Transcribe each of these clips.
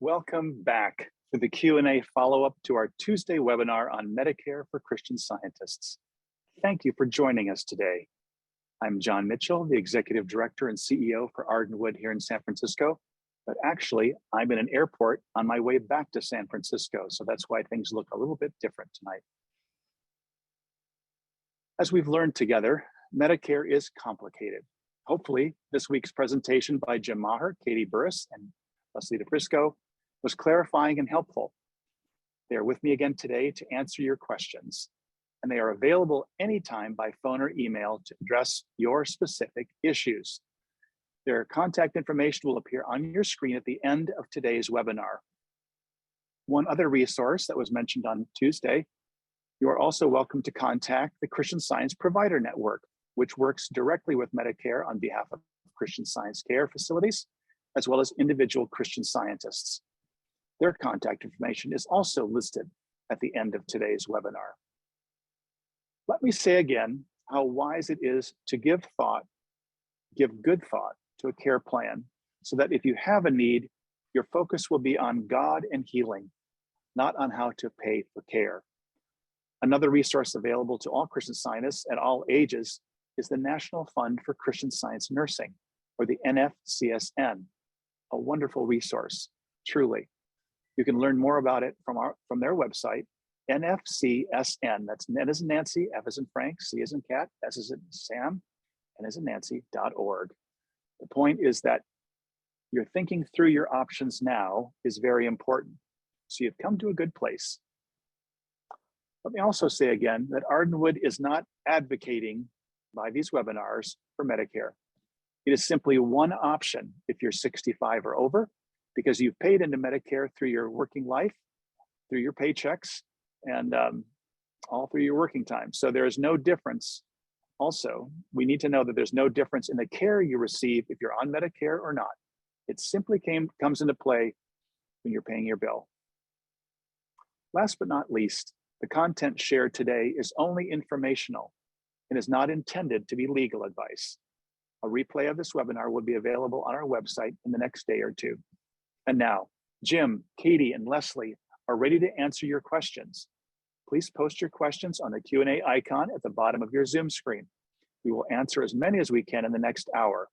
Welcome back to the Q&A follow-up to our Tuesday webinar on Medicare for Christian Scientists. Thank you for joining us today. I'm John Mitchell, the Executive Director and CEO for Ardenwood here in San Francisco, but actually I'm in an airport on my way back to San Francisco, so that's why things look a little bit different tonight. As we've learned together, Medicare is complicated. Hopefully, this week's presentation by Jim Maher, Katie Burris, and Lesleah Frisco was clarifying and helpful. They are with me again today to answer your questions, and they are available anytime by phone or email to address your specific issues. Their contact information will appear on your screen at the end of today's webinar. One other resource that was mentioned on Tuesday, you are also welcome to contact the Christian Science Provider Network, which works directly with Medicare on behalf of Christian Science care facilities, as well as individual Christian scientists. Their contact information is also listed at the end of today's webinar. Let me say again how wise it is to give good thought to a care plan, so that if you have a need, your focus will be on God and healing, not on how to pay for care. Another resource available to all Christian scientists at all ages is the National Fund for Christian Science Nursing, or the NFCSN, a wonderful resource, truly. You can learn more about it from their website, NFCSN. That's N as in Nancy, F as in Frank, C as in cat, S as in Sam, N as in Nancy.org. The point is that you're thinking through your options now is very important. So you've come to a good place. Let me also say again that Ardenwood is not advocating by these webinars for Medicare. It is simply one option if you're 65 or over, because you've paid into Medicare through your working life, through your paychecks, and all through your working time. So there is no difference. Also, we need to know that there's no difference in the care you receive if you're on Medicare or not. It simply comes into play when you're paying your bill. Last but not least, the content shared today is only informational and is not intended to be legal advice. A replay of this webinar will be available on our website in the next day or two. And now, Jim, Katie, and Leslie are ready to answer your questions. Please post your questions on the Q&A icon at the bottom of your Zoom screen. We will answer as many as we can in the next hour.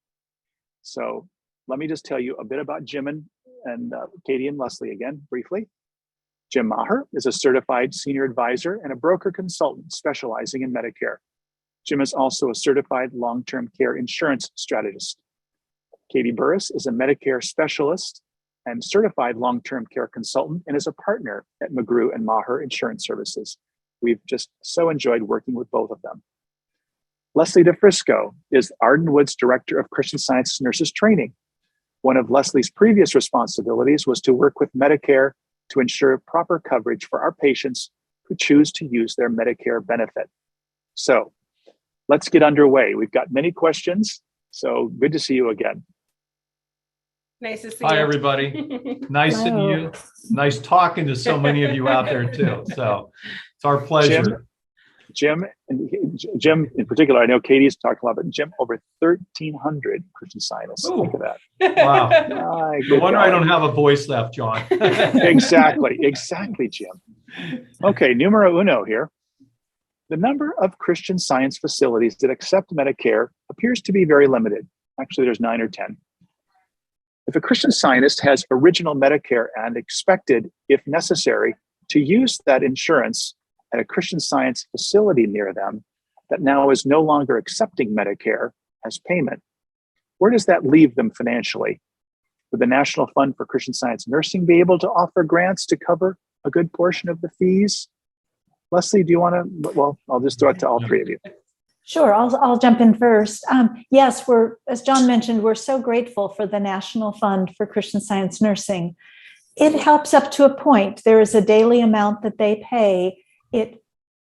So let me just tell you a bit about Jim and Katie and Leslie again, briefly. Jim Maher is a certified senior advisor and a broker consultant specializing in Medicare. Jim is also a certified long-term care insurance strategist. Katie Burris is a Medicare specialist and certified long-term care consultant and is a partner at McGrew and Maher Insurance Services. We've just so enjoyed working with both of them. Lesleah Frisco is Ardenwood's Director of Christian Science Nurses Training. One of Leslie's previous responsibilities was to work with Medicare to ensure proper coverage for our patients who choose to use their Medicare benefit. So let's get underway. We've got many questions, so good to see you again. Nice to see you. Hi, everybody. Nice seeing you. Nice talking to so many of you out there, too. So it's our pleasure. Jim in particular, I know Katie's talked a lot, but Jim, over 1,300 Christian scientists. Ooh. Think of that. Wow. No wonder I don't have a voice left, John. Exactly, Jim. Okay, numero uno here. The number of Christian Science facilities that accept Medicare appears to be very limited. Actually, there's 9 or 10. If a Christian Scientist has original Medicare and expected, if necessary, to use that insurance at a Christian Science facility near them that now is no longer accepting Medicare as payment, where does that leave them financially? Would the National Fund for Christian Science Nursing be able to offer grants to cover a good portion of the fees? Leslie, do you want to? Well, I'll just throw it to all three of you. Sure, I'll jump in first. Yes, as John mentioned, we're so grateful for the National Fund for Christian Science Nursing. It helps up to a point. There is a daily amount that they pay. It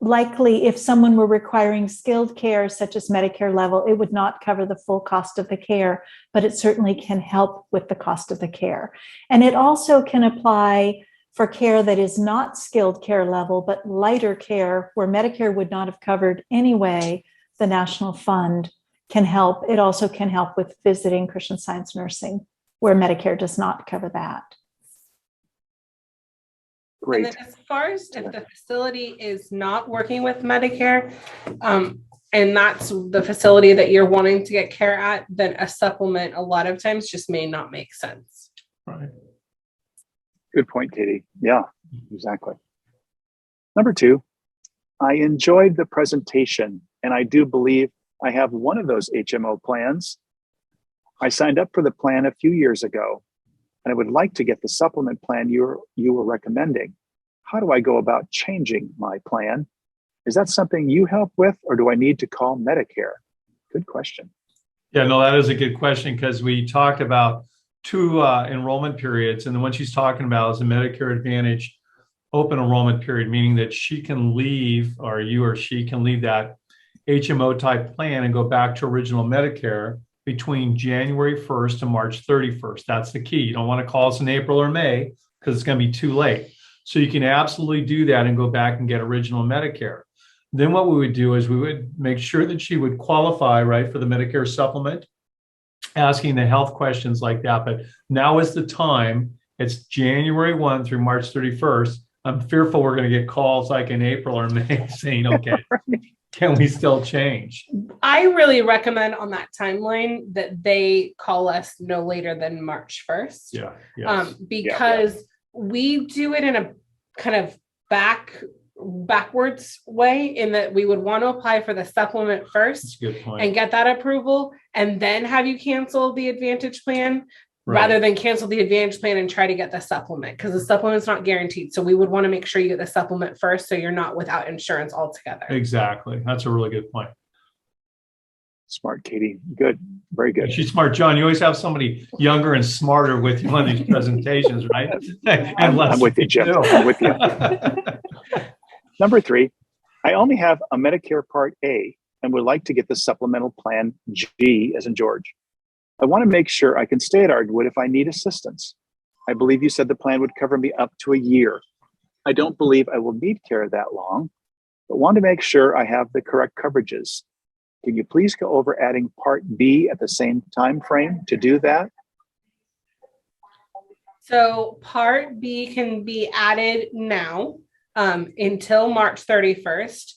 likely, if someone were requiring skilled care, such as Medicare level, it would not cover the full cost of the care, but it certainly can help with the cost of the care. And it also can apply for care that is not skilled care level, but lighter care where Medicare would not have covered anyway. The National Fund can help. It also can help with visiting Christian Science nursing where Medicare does not cover that. Great. And then as far as if the facility is not working with Medicare, and that's the facility that you're wanting to get care at, then a supplement a lot of times just may not make sense. Right. Good point, Katie. Yeah, exactly. Number 2, I enjoyed the presentation, and I do believe I have one of those HMO plans. I signed up for the plan a few years ago, and I would like to get the supplement plan you were recommending. How do I go about changing my plan? Is that something you help with, or do I need to call Medicare? Good question. Yeah, no, that is a good question, because we talked about 2 enrollment periods, and the one she's talking about is a Medicare Advantage open enrollment period, meaning that she can leave, or you or she can leave that HMO type plan and go back to original Medicare between January 1st and March 31st. That's the key. You don't want to call us in April or May because it's going to be too late. So you can absolutely do that and go back and get original Medicare. Then what we would do is we would make sure that she would qualify, right, for the Medicare supplement, asking the health questions like that. But now is the time. It's January 1 through March 31st. I'm fearful we're going to get calls like in April or May saying, okay, can we still change? I really recommend on that timeline that they call us no later than March 1st. Yeah. Yes. Because we do it in a kind of backwards way, in that we would want to apply for the supplement That's first a good point. and get that approval, and then have you cancel the Advantage plan, Right. rather than cancel the Advantage plan and try to get the supplement, because the supplement's not guaranteed. So we would want to make sure you get the supplement first, so you're not without insurance altogether. Exactly. That's a really good point. Smart, Katie. Good. Very good. She's smart, John. You always have somebody younger and smarter with you on these presentations, right? I'm with you, Jim. I'm with you. Number 3, I only have a Medicare Part A and would like to get the supplemental plan G, as in George. I want to make sure I can stay at Ardenwood if I need assistance. I believe you said the plan would cover me up to a year. I don't believe I will need care that long, but want to make sure I have the correct coverages. Can you please go over adding Part B at the same time frame to do that? So Part B can be added now until March 31st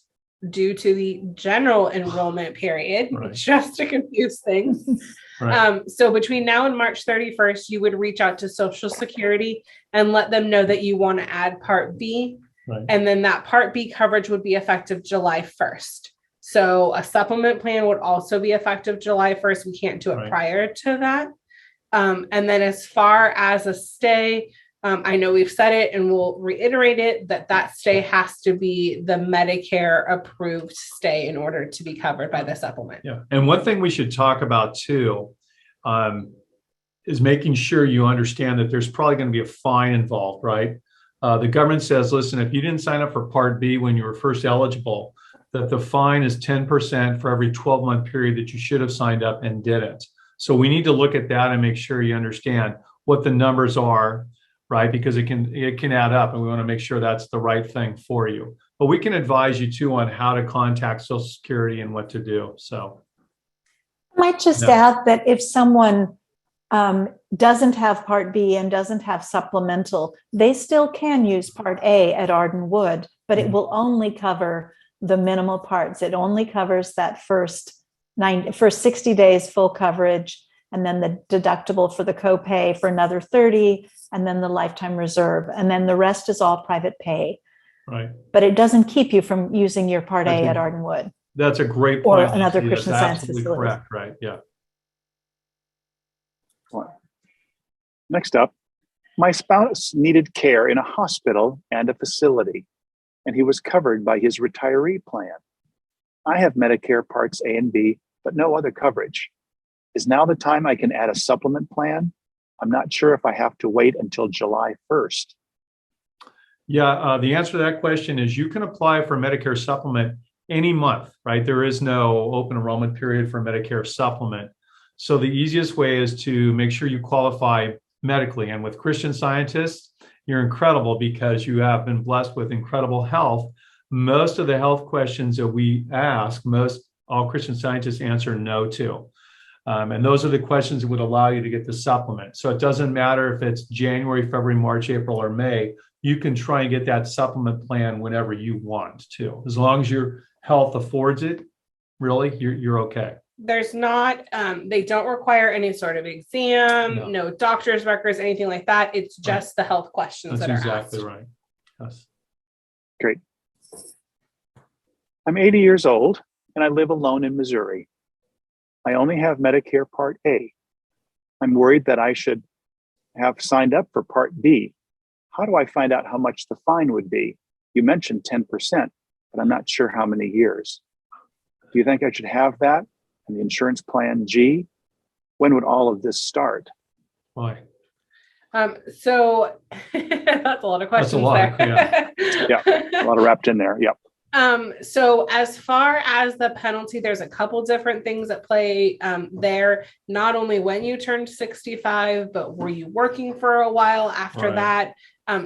due to the general enrollment period, Right. just to confuse things. Right. So between now and March 31st, you would reach out to Social Security and let them know that you want to add Part B. Right. And then that Part B coverage would be effective July 1st. So a supplement plan would also be effective July 1st. We can't do it Right. prior to that. And then as far as a stay, I know we've said it and we'll reiterate it, that stay has to be the Medicare approved stay in order to be covered by the supplement. Yeah. And one thing we should talk about too is making sure you understand that there's probably going to be a fine involved, right? The government says, listen, if you didn't sign up for Part B when you were first eligible, that the fine is 10% for every 12-month period that you should have signed up and didn't. So we need to look at that and make sure you understand what the numbers are, right? Because it can add up, and we want to make sure that's the right thing for you. But we can advise you too on how to contact Social Security and what to do. So I might just add that if someone doesn't have Part B and doesn't have supplemental, they still can use Part A at Ardenwood, but it will only cover the minimal parts. It only covers that first 60 days full coverage, and then the deductible for the copay for another 30, and then the lifetime reserve, and then the rest is all private pay. right. But it doesn't keep you from using your Part A at Ardenwood. That's a great Or point. another Leslie. Christian That's Science absolutely facility. correct, right? Yeah. Next up, my spouse needed care in a hospital and a facility, and he was covered by his retiree plan. I have Medicare Parts A and B, but no other coverage. Is now the time I can add a supplement plan? I'm not sure if I have to wait until July 1st. Yeah, the answer to that question is you can apply for Medicare supplement any month, right? There is no open enrollment period for Medicare supplement. So the easiest way is to make sure you qualify medically. And with Christian Scientists, you're incredible because you have been blessed with incredible health. Most of the health questions that we ask, all Christian Scientists answer no to. And those are the questions that would allow you to get the supplement. So it doesn't matter if it's January, February, March, April, or May. you can try and get that supplement plan whenever you want to. As long as your health affords it, really, you're okay. There's not, they don't require any sort of exam, no doctor's records, anything like that. It's just the health questions That's that are exactly asked. right. Yes. Great. I'm 80 years old and I live alone in Missouri. I only have Medicare Part A. I'm worried that I should have signed up for Part B. How do I find out how much the fine would be? You mentioned 10%, but I'm not sure how many years. Do you think I should have that? And the insurance plan G? When would all of this start? Why? So that's a lot of questions. That's a lot, there. Yeah, a lot of wrapped in there. Yep. So as far as the penalty, there's a couple different things at play there. Not only when you turned 65, but were you working for a while after that?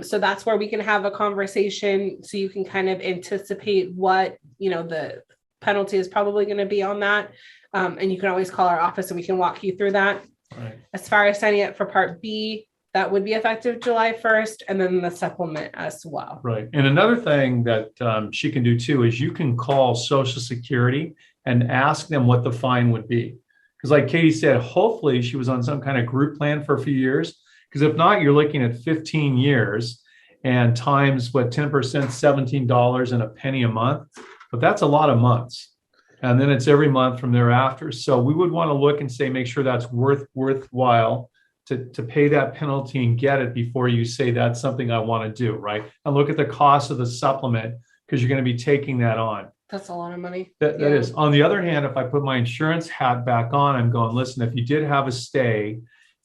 So that's where we can have a conversation so you can kind of anticipate what, the penalty is probably going to be on that. And you can always call our office and we can walk you through that. Right. As far as signing up for Part B, that would be effective July 1st, and then the supplement as well. Right. And another thing that she can do too is you can call Social Security and ask them what the fine would be. Because like Katie said, hopefully she was on some kind of group plan for a few years. Because if not, you're looking at 15 years and times 10%, $17 and a penny a month. But that's a lot of months. And then it's every month from thereafter. So we would want to look and say, make sure that's worthwhile to pay that penalty and get it before you say that's something I want to do, right? And look at the cost of the supplement because you're going to be taking that on. That's a lot of money. That is. On the other hand, if I put my insurance hat back on, I'm going, listen, if you did have a stay,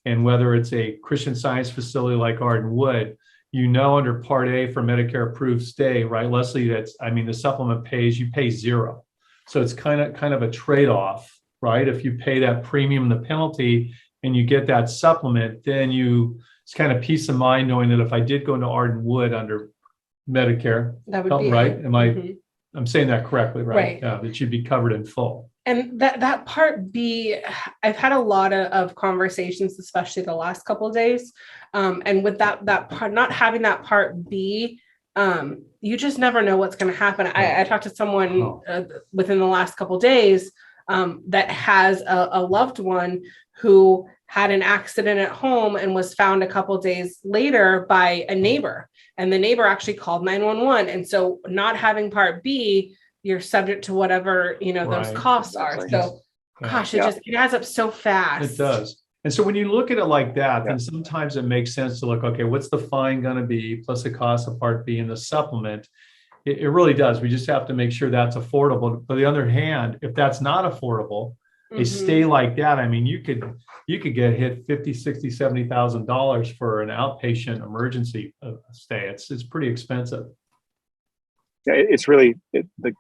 and whether it's a Christian Science facility like Ardenwood, under Part A for Medicare approved stay, right, Leslie, the supplement you pay zero. So it's kind of a trade-off, right? If you pay that premium, the penalty, and you get that supplement, then it's kind of peace of mind knowing that if I did go into Ardenwood under Medicare, that would be right? I'm saying that correctly, right? Right. Yeah, that you'd be covered in full. And that Part B, I've had a lot of conversations, especially the last couple of days. And with that part, not having that Part B, you just never know what's going to happen. I talked to someone within the last couple of days that has a loved one who had an accident at home and was found a couple of days later by a neighbor. And the neighbor actually called 911. And so not having Part B, you're subject to whatever, those costs are. So gosh, it adds up so fast. It does. And so when you look at it like that, then sometimes it makes sense to look, okay, what's the fine going to be plus the cost of Part B and the supplement? It really does. We just have to make sure that's affordable. But on the other hand, if that's not affordable, a stay like that, you could get hit $50,000, $60,000, $70,000 for an outpatient emergency stay. It's pretty expensive. Yeah, it's really the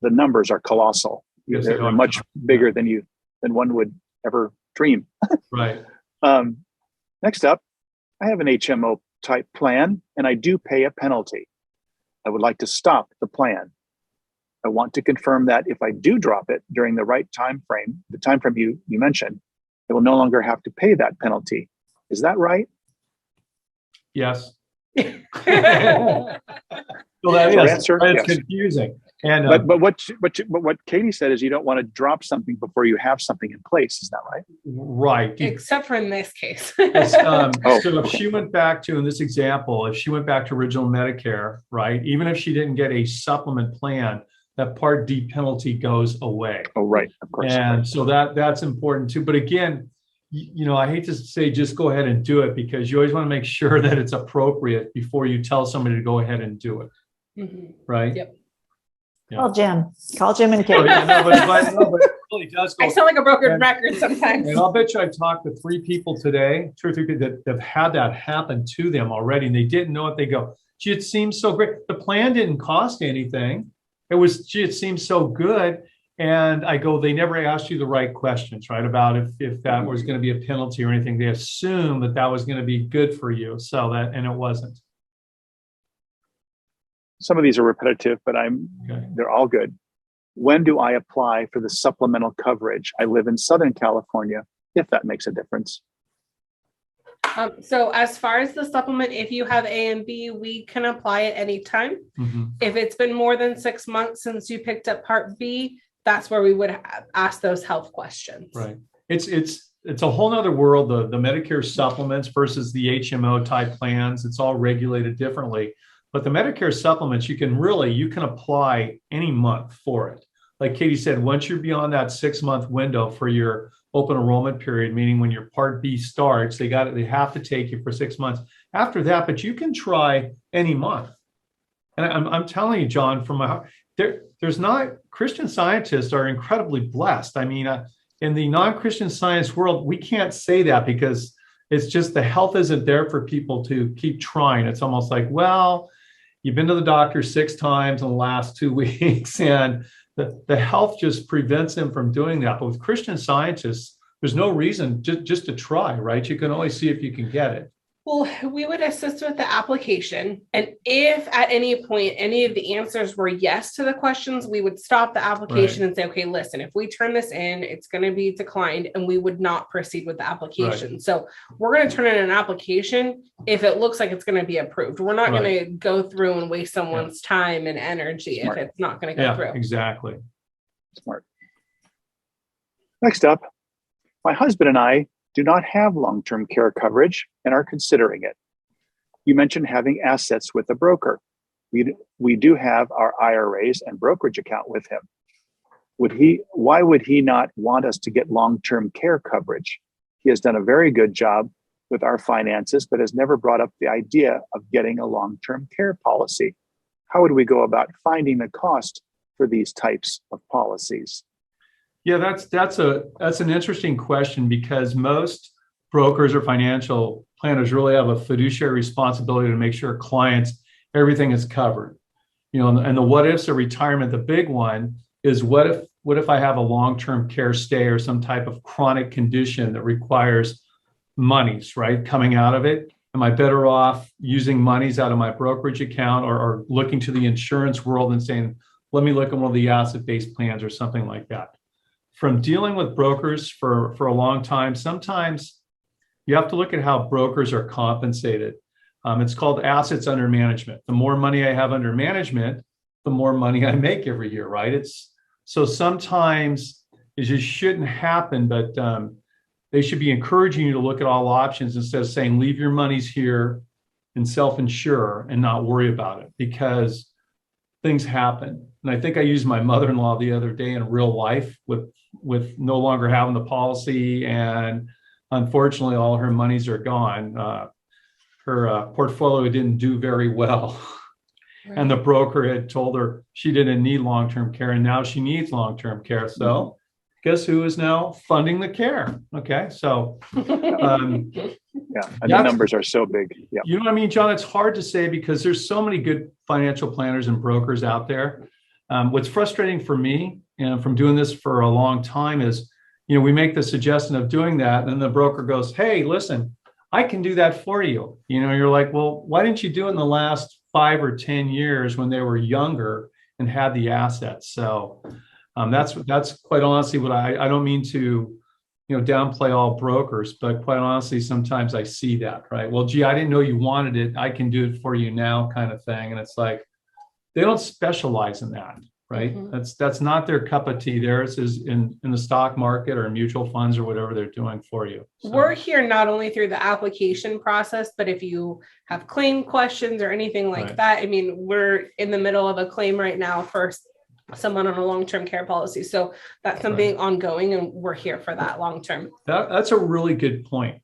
numbers are colossal. Yes, they're much bigger than one would ever dream. Right. Next up, I have an HMO type plan and I do pay a penalty. I would like to stop the plan. I want to confirm that if I do drop it during the right time frame, the time frame you mentioned, I will no longer have to pay that penalty. Is that right? Yes. Well, that is. Answer, It's yes. confusing. And but what Katie said is you don't want to drop something before you have something in place. Is that right? Right. Except for in this case. So if okay. she went back to, in this example, if she went back to original Medicare, right, even if she didn't get a supplement plan, that Part D penalty goes away. Oh, right. Of course. And so that's important too. But again, I hate to say just go ahead and do it because you always want to make sure that it's appropriate before you tell somebody to go ahead and do it. Right? Yep. Yeah. Call Jim and Katie. But it really does go. I sound like a broken record sometimes. And I'll bet you I talked to 3 people today, 2 or 3 people that have had that happen to them already, and they didn't know it. They go, gee, it seems so great. The plan didn't cost anything. It seems so good. And I go, they never asked you the right questions, right? About if that was going to be a penalty or anything. They assumed that was going to be good for you. And it wasn't. Some of these are repetitive, but they're all good. When do I apply for the supplemental coverage? I live in Southern California, if that makes a difference. So as far as the supplement, if you have A and B, we can apply it anytime. Mhm. If it's been more than 6 months since you picked up Part B, that's where we would ask those health questions. Right. It's a whole nother world, the Medicare supplements versus the HMO type plans. It's all regulated differently. But the Medicare supplements, you can apply any month for it. Like Katie said, once you're beyond that 6-month window for your open enrollment period, meaning when your Part B starts, they have to take you for 6 months. After that, but you can try any month. And I'm telling you, John, from my heart, there's not, Christian Scientists are incredibly blessed. I mean, in the non-Christian Science world, we can't say that because it's just the health isn't there for people to keep trying. It's almost like, well, you've been to the doctor 6 times in the last 2 weeks, and the health just prevents them from doing that. But with Christian Scientists, there's no reason just to try, right? You can always see if you can get it. Well, we would assist with the application. And if at any point any of the answers were yes to the questions, we would stop the application and say, okay, listen, if we turn this in, it's going to be declined, and we would not proceed with the application. Right. So we're going to turn in an application if it looks like it's going to be approved. We're not going to go through and waste someone's time and energy if it's not going to go through. Exactly. Smart. Next up, my husband and I do not have long-term care coverage and are considering it. You mentioned having assets with a broker. We do have our IRAs and brokerage account with him. Why would he not want us to get long-term care coverage? He has done a very good job with our finances, but has never brought up the idea of getting a long-term care policy. How would we go about finding the cost for these types of policies? Yeah, that's an interesting question, because most brokers or financial planners really have a fiduciary responsibility to make sure clients, everything is covered. You know, and the what ifs of retirement, the big one is what if I have a long-term care stay or some type of chronic condition that requires monies, right, coming out of it? Am I better off using monies out of my brokerage account, or looking to the insurance world and saying, let me look at one of the asset-based plans or something like that? From dealing with brokers for a long time, sometimes you have to look at how brokers are compensated. It's called assets under management. The more money I have under management, the more money I make every year, right? So sometimes it just shouldn't happen, but they should be encouraging you to look at all options instead of saying, leave your monies here and self-insure and not worry about it, because things happen. And I think I used my mother-in-law the other day in real life with no longer having the policy, and unfortunately all her monies are gone. Her portfolio didn't do very well. Right. And the broker had told her she didn't need long-term care, and now she needs long-term care. So guess who is now funding the care? Okay, so and the numbers are so big. Yeah. You know what I mean, John? It's hard to say because there's so many good financial planners and brokers out there. What's frustrating for me, and from doing this for a long time, is, you know, we make the suggestion of doing that, and then the broker goes, hey, listen, I can do that for you. You know, you're like, well, why didn't you do it in the last 5 or 10 years when they were younger and had the assets? So that's quite honestly what I don't mean to, you know, downplay all brokers, but quite honestly, sometimes I see that, right? Well, gee, I didn't know you wanted it, I can do it for you now, kind of thing. And it's like, they don't specialize in that, right? Mm-hmm. That's not their cup of tea. Theirs is in the stock market or mutual funds or whatever they're doing for you. So. We're here not only through the application process, but if you have claim questions or anything like that, I mean, we're in the middle of a claim right now for someone on a long-term care policy. So that's something ongoing, and we're here for that long-term. That's a really good point.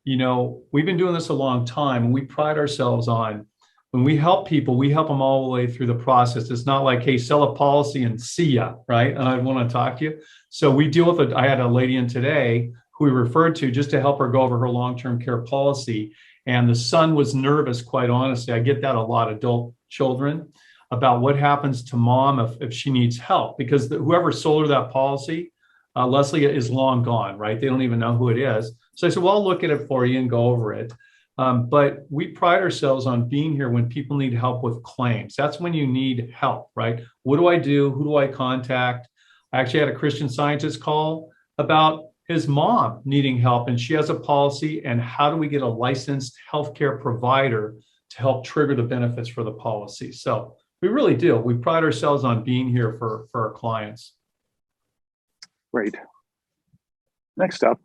You know, we've been doing this a long time, and we pride ourselves on, when we help people, we help them all the way through the process. It's not like, hey, sell a policy and see ya, right? And I want to talk to you. So we deal with it. I had a lady in today who we referred to just to help her go over her long-term care policy. And the son was nervous, quite honestly. I get that a lot, adult children, about what happens to mom if she needs help, because whoever sold her that policy, Lesleah, is long gone, right? They don't even know who it is. So I said, well, I'll look at it for you and go over it. But we pride ourselves on being here when people need help with claims. That's when you need help, right? What do I do? Who do I contact? I actually had a Christian Scientist call about his mom needing help and she has a policy, and how do we get a licensed healthcare provider to help trigger the benefits for the policy? So we really do. We pride ourselves on being here for our clients. Great. Next up,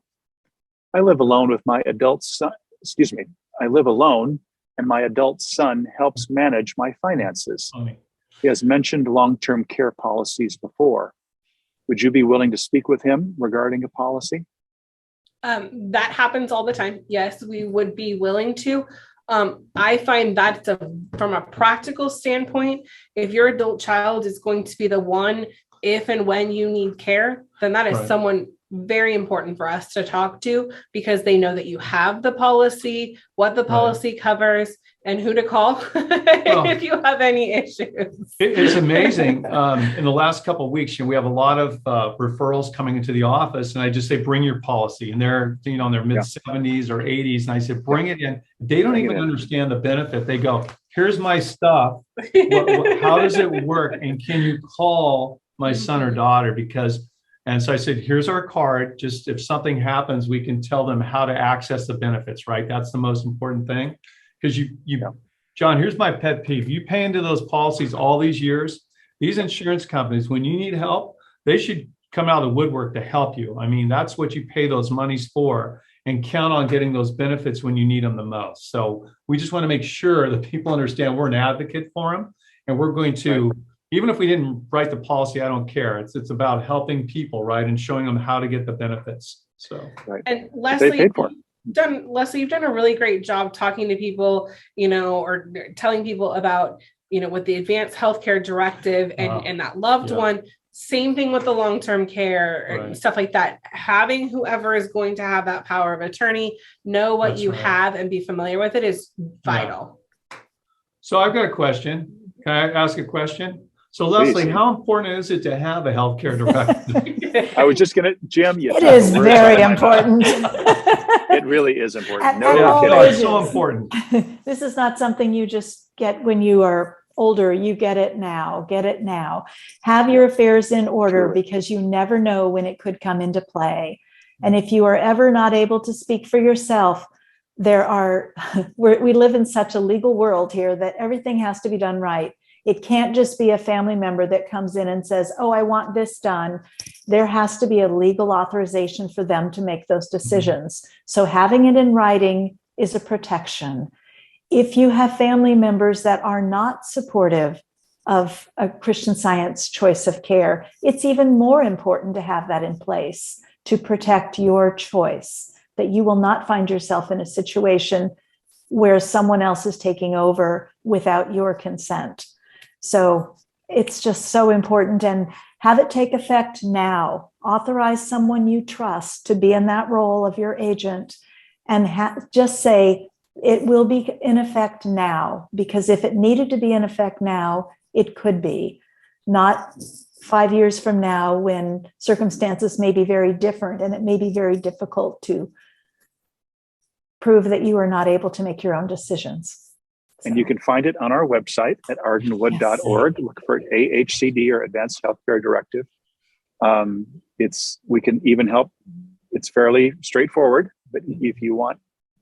I live alone with my adult son. Excuse me. I live alone and my adult son helps manage my finances. Funny. He has mentioned long-term care policies before. Would you be willing to speak with him regarding a policy? That happens all the time. Yes, we would be willing to. I find that from a practical standpoint, if your adult child is going to be the one, if and when you need care, then that is Right. someone very important for us to talk to, because they know that you have the policy, what the policy covers, and who to call if you have any issues. It's amazing. In the last couple of weeks, we have a lot of referrals coming into the office, and I just say, bring your policy. And they're, in their mid 70s or 80s. And I said, bring it in. They don't even understand the benefit. They go, here's my stuff. How does it work? And can you call my son or daughter? And so I said, here's our card. Just if something happens, we can tell them how to access the benefits, right? That's the most important thing. Because John, here's my pet peeve. You pay into those policies all these years. These insurance companies, when you need help, they should come out of the woodwork to help you. I mean, that's what you pay those monies for, and count on getting those benefits when you need them the most. So we just want to make sure that people understand we're an advocate for them, and we're going to, even if we didn't write the policy, I don't care. It's about helping people, right, and showing them how to get the benefits. So, and Leslie, they paid for it. Leslie, you've done a really great job talking to people, or telling people about, with the advanced healthcare directive and that loved one. Same thing with the long-term care and stuff like that. Having whoever is going to have that power of attorney know what you have and be familiar with it is vital. So I've got a question. Can I ask a question? So Leslie, Please. How important is it to have a healthcare directive? I was just going to, Jim, It is very important. It really is important. At No all kidding. It's so important. This is not something you just get when you are older. You get it now. Get it now. Have your affairs in order, Truly. because you never know when it could come into play. And if you are ever not able to speak for yourself, we live in such a legal world here that everything has to be done right. It can't just be a family member that comes in and says, oh, I want this done. There has to be a legal authorization for them to make those decisions. So having it in writing is a protection. If you have family members that are not supportive of a Christian Science choice of care, it's even more important to have that in place to protect your choice, that you will not find yourself in a situation where someone else is taking over without your consent. So it's just so important, and have it take effect now. Authorize someone you trust to be in that role of your agent, and just say it will be in effect now, because if it needed to be in effect now, it could be. Not 5 years from now when circumstances may be very different and it may be very difficult to prove that you are not able to make your own decisions. And you can find it on our website at ardenwood.org. Look for AHCD, or Advanced Healthcare Directive. We can even help. It's fairly straightforward, but if you want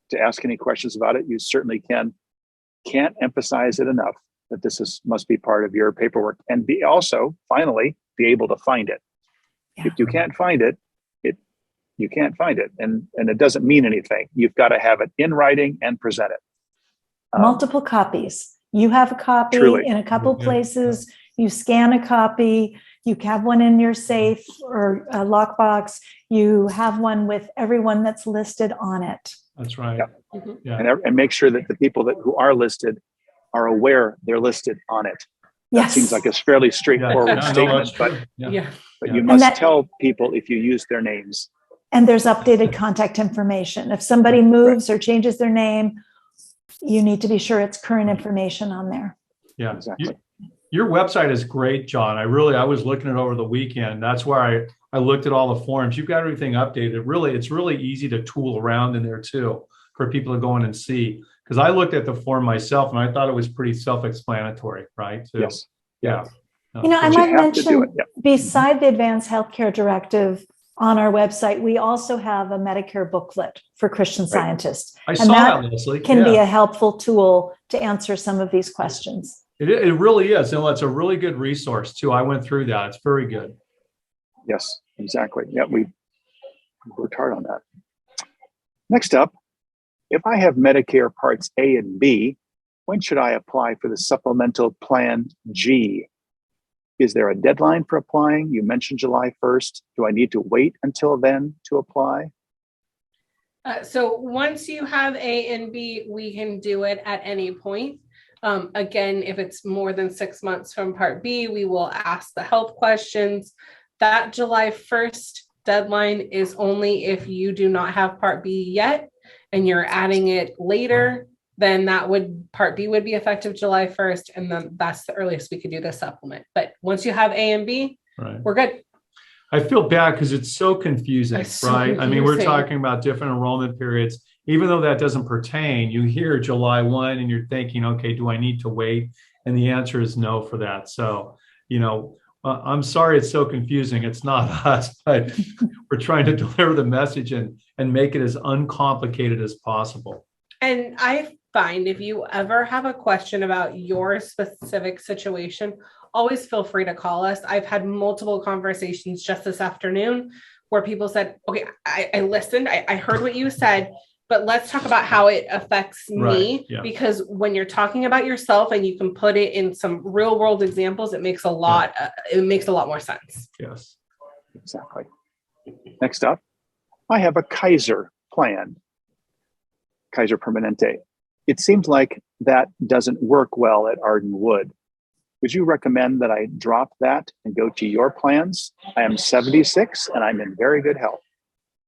to ask any questions about it, you certainly can. Can't emphasize it enough that this must be part of your paperwork, and finally be able to find it. Yeah. If you can't find it, you can't find it, and it doesn't mean anything. You've got to have it in writing and present it. Multiple copies. You have a copy Truly. in a couple places. You scan a copy. You have one in your safe or a lockbox. You have one with everyone that's listed on it. That's right. Yeah. Yeah. And make sure that the people who are listed are aware they're listed on it. That Yes. seems like a fairly straightforward that's statement, but true. Yeah. Yeah. you must tell people if you use their names. And there's updated contact information. If somebody moves or changes their name, you need to be sure it's current information on there. Yeah. Exactly. Your website is great, John. I was looking it over the weekend. That's where I looked at all the forms. You've got everything updated. It's really easy to tool around in there too, for people to go in and see. Because I looked at the form myself and I thought it was pretty self-explanatory, right? So, Yes. yeah. I might have to do mention, it. Yeah. beside the Advanced Healthcare Directive, on our website, we also have a Medicare booklet for Christian Scientists. I And saw that that, Leslie. can be Yeah. a helpful tool to answer some of these questions. It really is. And it's a really good resource too. I went through that. It's very good. Yes, exactly. Yeah, we worked hard on that. Next up, if I have Medicare Parts A and B, when should I apply for the Supplemental Plan G? Is there a deadline for applying? You mentioned July 1st. Do I need to wait until then to apply? So once you have A and B, we can do it at any point. Again, if it's more than 6 months from Part B, we will ask the health questions. That July 1st deadline is only if you do not have Part B yet and you're adding it later, then Part B would be effective July 1st. And then that's the earliest we could do the supplement. But once you have A and B, we're good. I feel bad because it's so confusing, It's so right? I mean, we're confusing. talking about different enrollment periods. Even though that doesn't pertain, you hear July 1 and you're thinking, okay, do I need to wait? And the answer is no for that. So, I'm sorry it's so confusing. It's not us, but we're trying to deliver the message and make it as uncomplicated as possible. And I find if you ever have a question about your specific situation, always feel free to call us. I've had multiple conversations just this afternoon where people said, okay, I listened, I heard what you said, but let's talk about how it affects me. Right, yeah. Because when you're talking about yourself and you can put it in some real world examples, it makes a lot more sense. Yes. Exactly. Next up, I have a Kaiser plan, Kaiser Permanente. It seems like that doesn't work well at Ardenwood. Would you recommend that I drop that and go to your plans? I am 76 and I'm in very good health.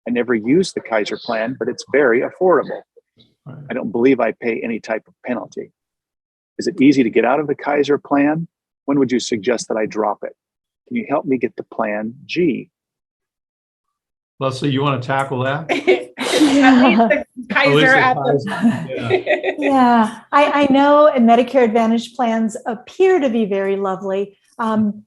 I never used the Kaiser plan, but it's very affordable. Right. I don't believe I pay any type of penalty. Is it easy to get out of the Kaiser plan? When would you suggest that I drop it? Can you help me get the plan G? Leslie, you want to tackle that? At least the Kaiser at the Yeah, I know Medicare Advantage plans appear to be very lovely.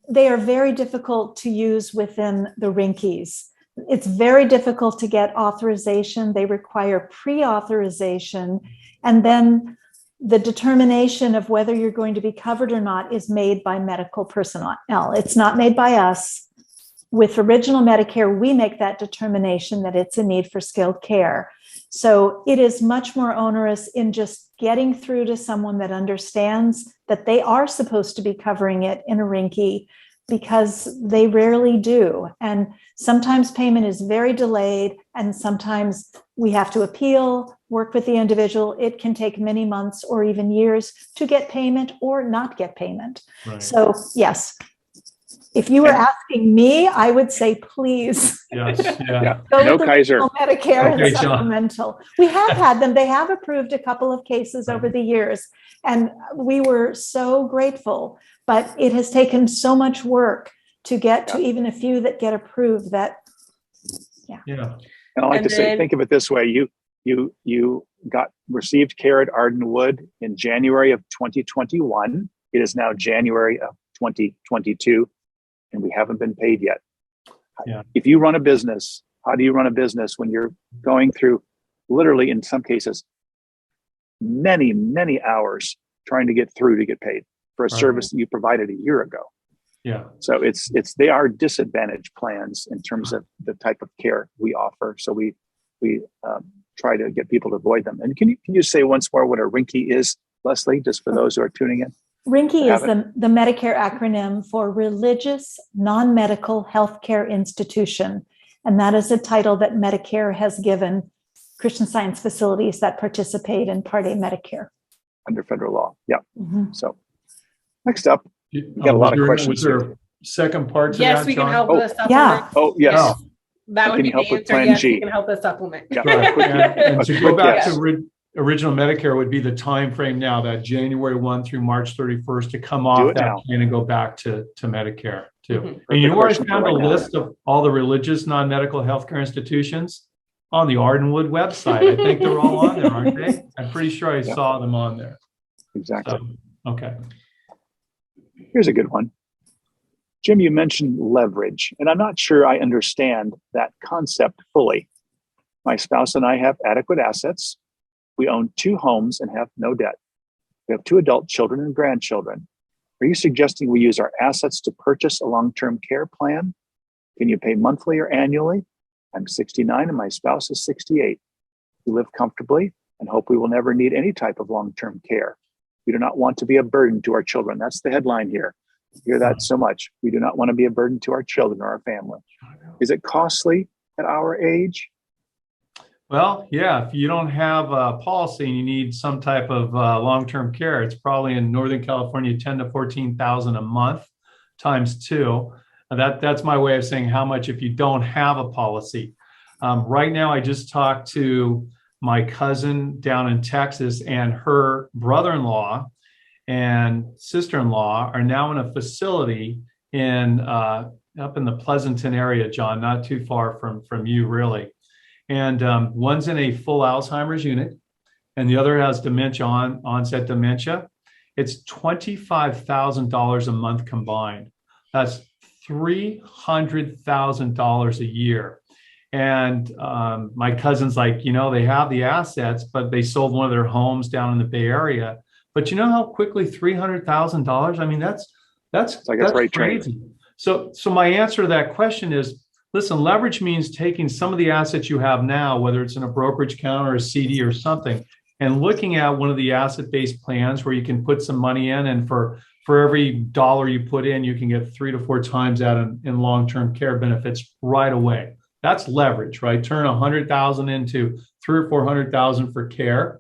They are very difficult to use within the Rinkies. It's very difficult to get authorization. They require pre-authorization. And then the determination of whether you're going to be covered or not is made by medical personnel. It's not made by us. With original Medicare, we make that determination that it's a need for skilled care. So it is much more onerous in just getting through to someone that understands that they are supposed to be covering it in a Rinky, because they rarely do. And sometimes payment is very delayed, and sometimes we have to appeal, work with the individual. It can take many months or even years to get payment or not get payment. Right. So yes, if you were asking me, I would say, please. Yes. Yeah. Yeah. Go No with the Kaiser. Medicare Okay, and John. supplemental. We have had them. They have approved a couple of cases over the years, and we were so grateful. But it has taken so much work to get to even a few that get approved. That, Yeah. And I like And to say, then- think of it this way: you received care at Ardenwood in January of 2021. It is now January of 2022, and we haven't been paid yet. Yeah. If you run a business, how do you run a business when you're going through, literally in some cases, many, many hours trying to get through to get paid for a Right. service that you provided a year ago? Yeah. So they are disadvantaged plans in terms of the type of care we offer. So we try to get people to avoid them. And can you say once more what a Rinky is, Leslie, just for those who are tuning in? Rinky is the Medicare acronym for Religious Non-Medical Healthcare Institution. And that is a title that Medicare has given Christian Science facilities that participate in Part A Medicare. Under federal law. Yeah. Mhm. So next up, got a lot of questions Was there here. a second part to Yes, that, we can John? help with a supplement. Yeah. oh, yes. Oh. That would Can be you help the with answer. Plan Yes, G? we can help with supplement. Yeah. Right. And to go back Yes. to original Medicare would be the time frame now, that January 1 through March 31st, to come off it that now. plan and go back to Medicare too. Mhm. And you know where I Question for found a right now. list of all the religious non-medical healthcare institutions? On the Ardenwood website. I think they're all on there, aren't they? I'm pretty sure I saw them on there. Exactly. So, okay. Here's a good one. Jim, you mentioned leverage, and I'm not sure I understand that concept fully. My spouse and I have adequate assets. We own 2 homes and have no debt. We have 2 adult children and grandchildren. Are you suggesting we use our assets to purchase a long-term care plan? Can you pay monthly or annually? I'm 69 and my spouse is 68. We live comfortably and hope we will never need any type of long-term care. We do not want to be a burden to our children. That's the headline here. I hear that so much. We do not want to be a burden to our children or our family. Is it costly at our age? Well, yeah, if you don't have a policy and you need some type of long-term care, it's probably in Northern California, 10 to 14,000 a month times 2. That's my way of saying how much if you don't have a policy. Right now, I just talked to my cousin down in Texas, and her brother-in-law and sister-in-law are now in a facility in up in the Pleasanton area, John, not too far from you, really. And one's in a full Alzheimer's unit, and the other has dementia, onset dementia. It's $25,000 a month combined. That's $300,000 a year. And my cousin's like, they have the assets, but they sold one of their homes down in the Bay Area. But you know how quickly $300,000? I mean, that's crazy. So my answer to that question is, listen, leverage means taking some of the assets you have now, whether it's in a brokerage account or a CD or something, and looking at one of the asset-based plans where you can put some money in, and for every dollar you put in, you can get 3 to 4 times that in long-term care benefits right away. That's leverage, right? Turn 100,000 into 300,000 or 400,000 for care.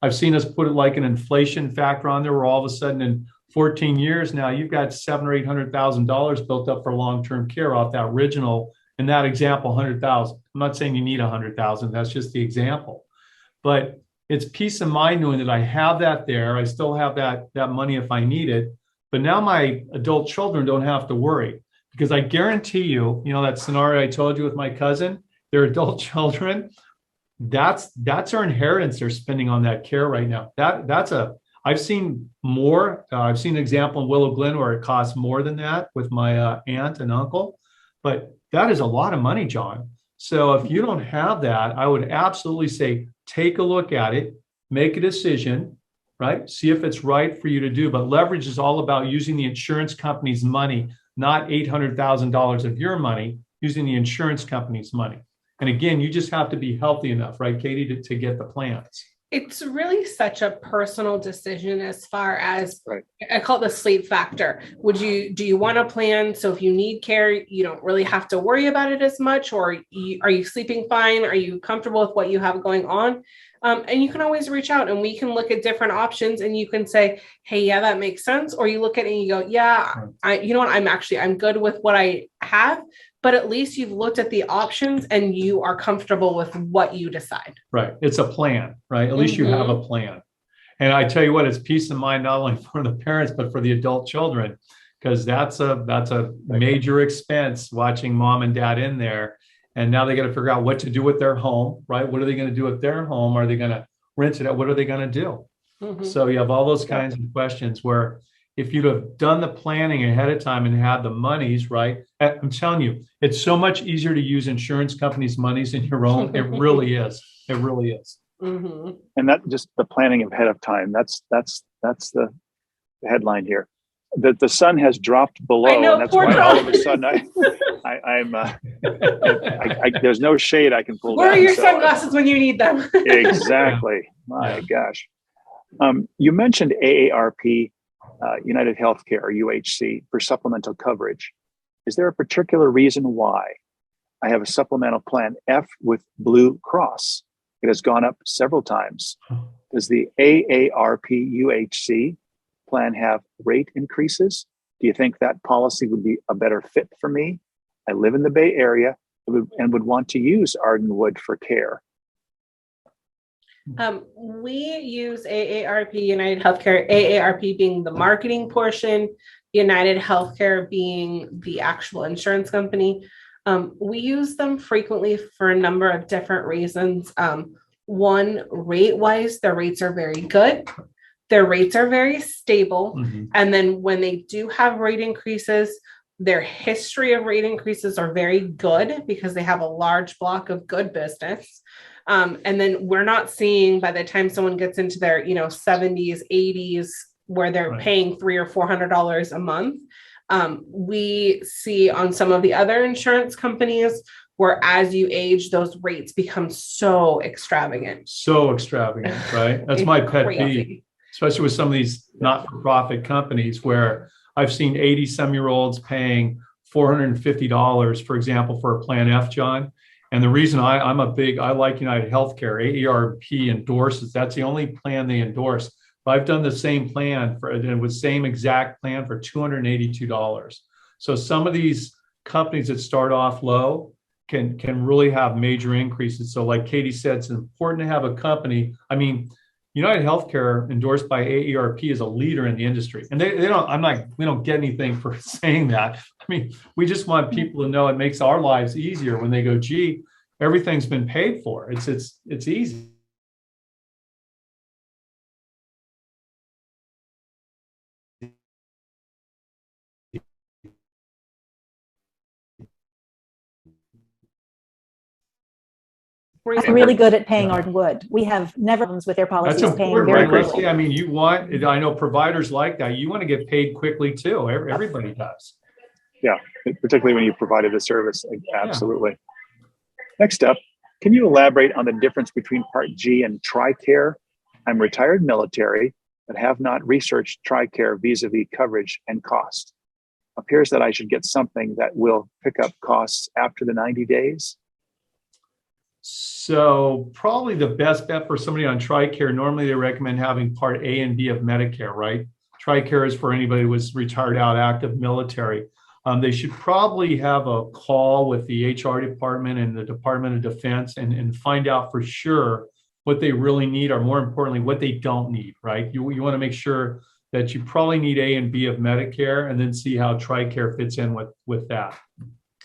I've seen us put it like an inflation factor on there, where all of a sudden in 14 years now, you've got $700,000 or $800,000 built up for long-term care off that original. In that example, 100,000. I'm not saying you need 100,000. That's just the example. But it's peace of mind knowing that I have that there. I still have that money if I need it. But now my adult children don't have to worry, because I guarantee you, that scenario I told you with my cousin, their adult children, that's our inheritance they're spending on that care right now. I've seen more. I've seen an example in Willow Glen where it costs more than that with my aunt and uncle. But that is a lot of money, John. So if you don't have that, I would absolutely say, take a look at it, make a decision, right? See if it's right for you to do. But leverage is all about using the insurance company's money, not $800,000 of your money, using the insurance company's money. And again, you just have to be healthy enough, right, Katie, to get the plans. It's really such a personal decision as far as, right, I call it the sleep factor. Do you want a plan? So if you need care, you don't really have to worry about it as much, or are you sleeping fine? Are you comfortable with what you have going on? And you can always reach out and we can look at different options, and you can say, hey, yeah, that makes sense. Or you look at it and you go, yeah, you know what? I'm good with what I have. But at least you've looked at the options and you are comfortable with what you decide. Right. It's a plan, right? At least you have a plan. And I tell you what, it's peace of mind, not only for the parents, but for the adult children, because that's a major expense watching mom and dad in there. And now they got to figure out what to do with their home, right? What are they going to do with their home? Are they going to rent it out? What are they going to do? So you have all those kinds of questions where if you'd have done the planning ahead of time and had the monies, right? I'm telling you, it's so much easier to use insurance companies' monies than your own. It really is. It really is. And that just the planning ahead of time. That's the headline here. The sun has dropped below, I know, and that's why all of a sudden I'm there's no shade I can pull. Where down, are your sunglasses when you need them? Exactly. My gosh. You mentioned AARP. United Healthcare or UHC for supplemental coverage. Is there a particular reason why? I have a supplemental plan F with Blue Cross. It has gone up several times. Does the AARP UHC plan have rate increases? Do you think that policy would be a better fit for me? I live in the Bay Area and would want to use Ardenwood for care. We use AARP, United Healthcare, AARP being the marketing portion, United Healthcare being the actual insurance company. We use them frequently for a number of different reasons. One, rate-wise, their rates are very good. Their rates are very stable. And then when they do have rate increases, Their history of rate increases are very good because they have a large block of good business. And then we're not seeing, by the time someone gets into their, 70s, 80s, where they're paying $300 or $400 a month. We see on some of the other insurance companies where as you age, those rates become so extravagant. So extravagant, right? That's my pet peeve, especially with some of these not-for-profit companies where I've seen 80-some-year-olds paying $450, for example, for a Plan F, John. And the reason I like United Healthcare, AARP endorses, that's the only plan they endorse. But I've done the same plan with same exact plan for $282. So some of these companies that start off low can really have major increases. So like Katie said, it's important to have a company. I mean, United Healthcare, endorsed by AARP, is a leader in the industry, and we don't get anything for saying that. I mean, we just want people to know it makes our lives easier when they go, gee, everything's been paid for. It's easy. We're really good at paying our wood. We have never problems with their policies. That's paying important, very right, quickly. Leslie? I mean, I know providers like that. You want to get paid quickly too. Everybody does. Yeah, particularly when you provided a service. Absolutely. Next up, can you elaborate on the difference between Part G and Tricare? I'm retired military, but have not researched Tricare vis-a-vis coverage and cost. Appears that I should get something that will pick up costs after the 90 days. So probably the best bet for somebody on Tricare, normally they recommend having Part A and B of Medicare, right? Tricare is for anybody who was retired out active military. They should probably have a call with the HR department and the Department of Defense and find out for sure what they really need, or more importantly, what they don't need, right? You want to make sure that you probably need A and B of Medicare, and then see how Tricare fits in with that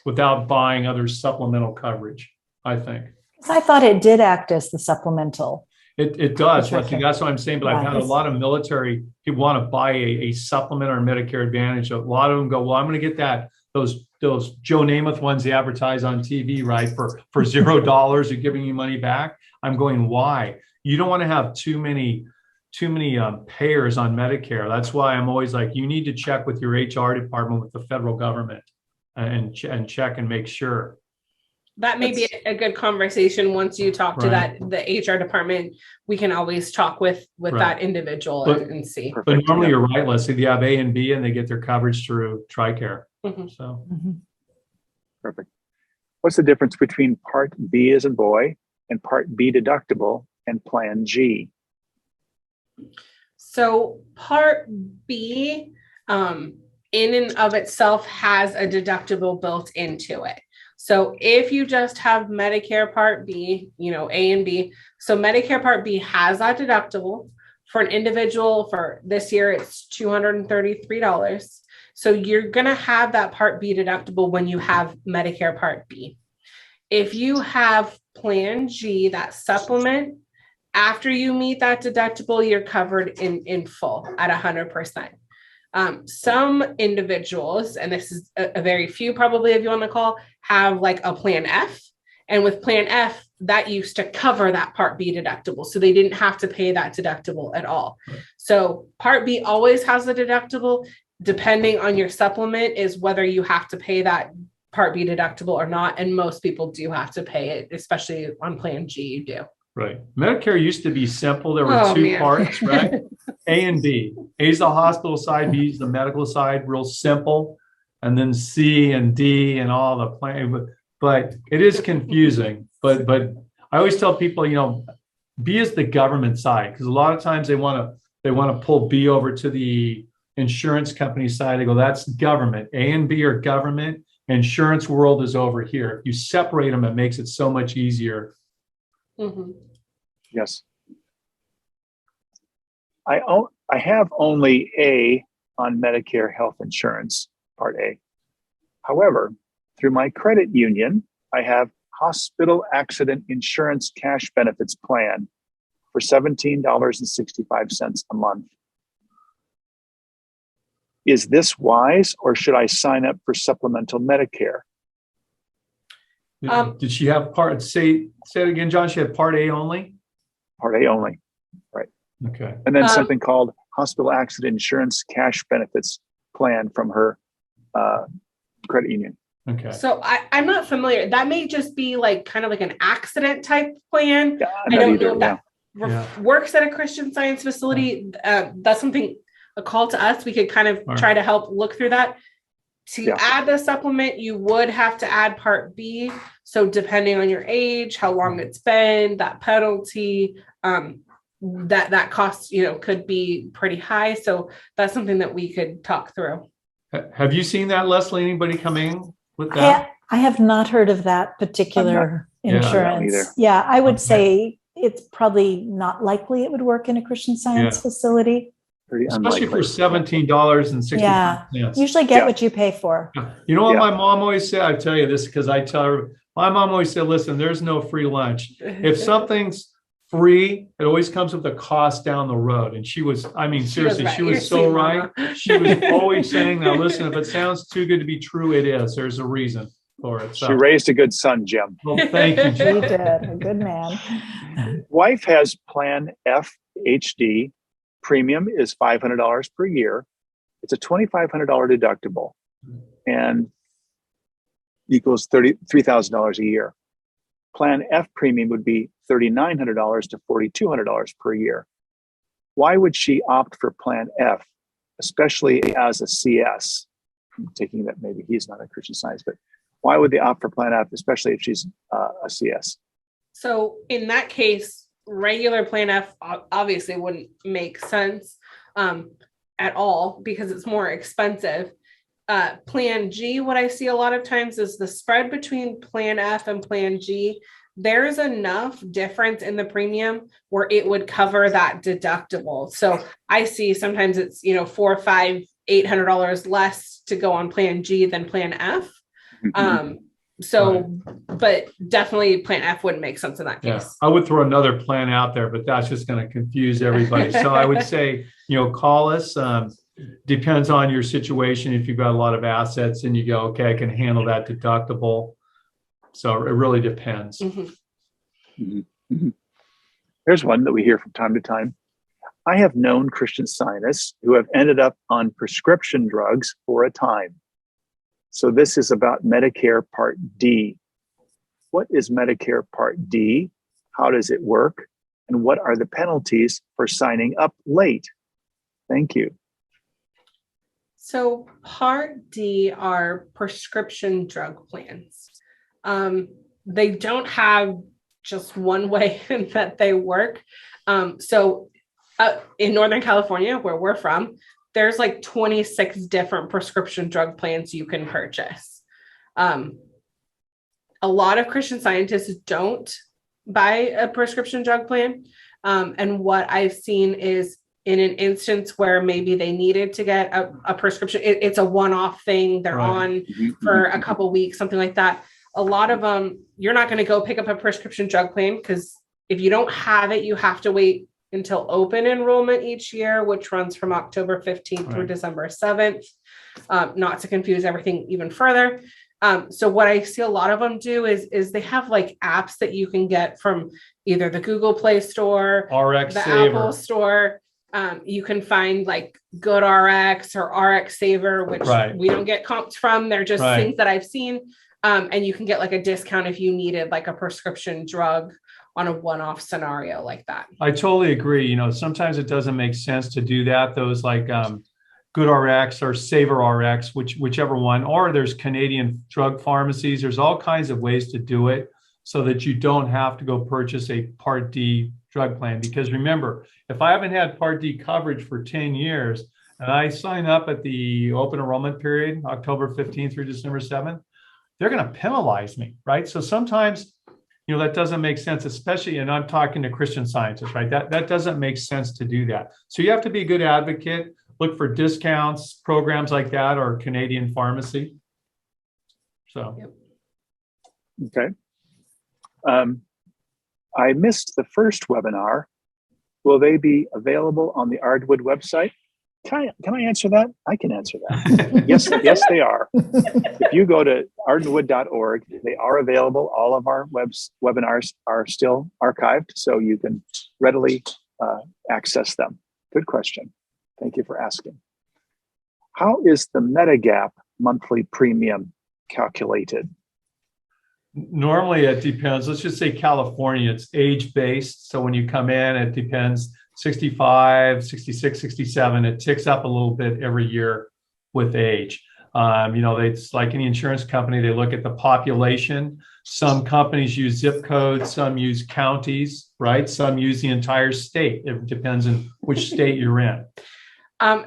without buying other supplemental coverage, I think. I thought it did act as the supplemental. It does. Okay. That's what I'm saying. But I've had a lot of military who want to buy a supplement or Medicare Advantage. A lot of them go, well, I'm going to get those Joe Namath ones they advertise on TV, right? For $0, you're giving you money back. I'm going, why? You don't want to have too many payers on Medicare. That's why I'm always like, you need to check with your HR department with the federal government and check and make sure. That may be a good conversation once you talk to the HR department. We can always talk with that individual and see. But normally you're right, Leslie. They have A and B and they get their coverage through Tricare. Mm-hmm. So Perfect. What's the difference between Part B as in boy and Part B deductible and Plan G? So Part B in and of itself has a deductible built into it. So if you just have Medicare Part B, A and B, so Medicare Part B has that deductible. For an individual for this year, it's $233. So you're going to have that Part B deductible when you have Medicare Part B. If you have Plan G, that supplement, after you meet that deductible, you're covered in full at 100%. Some individuals, and this is a very few probably of you on the call, have like a Plan F. And with Plan F, that used to cover that Part B deductible. So they didn't have to pay that deductible at all. Right. So Part B always has the deductible. Depending on your supplement is whether you have to pay that Part B deductible or not. And most people do have to pay it, especially on Plan G, you do. Right. Medicare used to be simple. There were two parts, right? A and B. A is the hospital side, B is the medical side, real simple. And then C and D and all the plan. But it is confusing. But I always tell people, B is the government side, because a lot of times they want to pull B over to the insurance company side. They go, that's government. A and B are government. Insurance world is over here. If you separate them, it makes it so much easier. Mm-hmm. Yes. I have only A on Medicare health insurance, Part A. However, through my credit union, I have hospital accident insurance cash benefits plan for $17.65 a month. Is this wise, or should I sign up for supplemental Medicare? Did she have say it again, John? She had Part A only? Part A only, right? Okay. And then something called Hospital Accident Insurance Cash Benefits Plan from her credit union. Okay. So I'm not familiar. That may just be like kind of like an accident type plan. Yeah, I don't know either, if that works at a Christian Science facility. That's something, a call to us. We could kind of try to help look through that. To add the supplement, you would have to add Part B. So depending on your age, how long it's been, that penalty, that cost, could be pretty high. So that's something that we could talk through. Have you seen that, Leslie? Anybody come in with that? I have not heard of that particular insurance. I would say it's probably not likely it would work in a Christian Science facility. Pretty Especially unlikely. for $17.65. Yeah, usually get what you pay for. You know what my mom always said? I tell you this because I tell her, my mom always said, listen, there's no free lunch. If something's free, it always comes with a cost down the road. And she was, I mean, seriously, she was so right. She was always saying that, listen, if it sounds too good to be true, it is. There's a reason for it. So. She raised a good son, Jim. Well, thank you, Jim. She did, a good man. Wife has Plan F HD. Premium is $500 per year. It's a $2,500 deductible and equals $3,000 a year. Plan F premium would be $3,900 to $4,200 per year. Why would she opt for Plan F, especially as a CS? I'm taking that maybe he's not a Christian Science, but why would they opt for Plan F, especially if she's a CS? So in that case, regular Plan F obviously wouldn't make sense at all because it's more expensive. Plan G, what I see a lot of times is the spread between Plan F and Plan G. There's enough difference in the premium where it would cover that deductible. So I see sometimes it's, $400, $500, $800 less to go on Plan G than Plan F. But definitely Plan F wouldn't make sense in that case. I would throw another plan out there, but that's just going to confuse everybody. So I would say, call us. Depends on your situation. If you've got a lot of assets and you go, okay, I can handle that deductible. So it really depends. Here's one that we hear from time to time. I have known Christian Scientists who have ended up on prescription drugs for a time. So this is about Medicare Part D. What is Medicare Part D? How does it work? And what are the penalties for signing up late? Thank you. So Part D are prescription drug plans. They don't have just one way that they work. So in Northern California, where we're from, there's like 26 different prescription drug plans you can purchase. A lot of Christian Scientists don't buy a prescription drug plan. And what I've seen is in an instance where maybe they needed to get a prescription, it's a one-off thing. They're on for a couple weeks, something like that. A lot of them, you're not going to go pick up a prescription drug plan because if you don't have it, you have to wait until open enrollment each year, which runs from October 15th through December 7th, not to confuse everything even further. So what I see a lot of them do is they have like apps that you can get from either the Google Play Store, RX the Saver. Apple Store. You can find like GoodRx or RX Saver, which we don't get comps from. They're just things that I've seen. And you can get like a discount if you needed like a prescription drug on a one-off scenario like that. I totally agree. Sometimes it doesn't make sense to do that. Those like GoodRx or Saver RX, whichever one, or there's Canadian drug pharmacies. There's all kinds of ways to do it so that you don't have to go purchase a Part D drug plan. Because remember, if I haven't had Part D coverage for 10 years and I sign up at the open enrollment period, October 15th through December 7th, they're going to penalize me, right? So sometimes, that doesn't make sense, especially, and I'm talking to Christian Scientists, right? That doesn't make sense to do that. So you have to be a good advocate, look for discounts, programs like that, or Canadian pharmacy. So. Okay. I missed the first webinar. Will they be available on the Ardwood website? Can I answer that? I can answer that. Yes, they are. If you go to ardenwood.org, they are available. All of our webinars are still archived, so you can readily access them. Good question. Thank you for asking. How is the Medigap monthly premium calculated? Normally it depends. Let's just say California, it's age-based. So when you come in, it depends 65, 66, 67. It ticks up a little bit every year with age. It's like any insurance company, they look at the population. Some companies use zip codes, some use counties, right? Some use the entire state. It depends on which state you're in.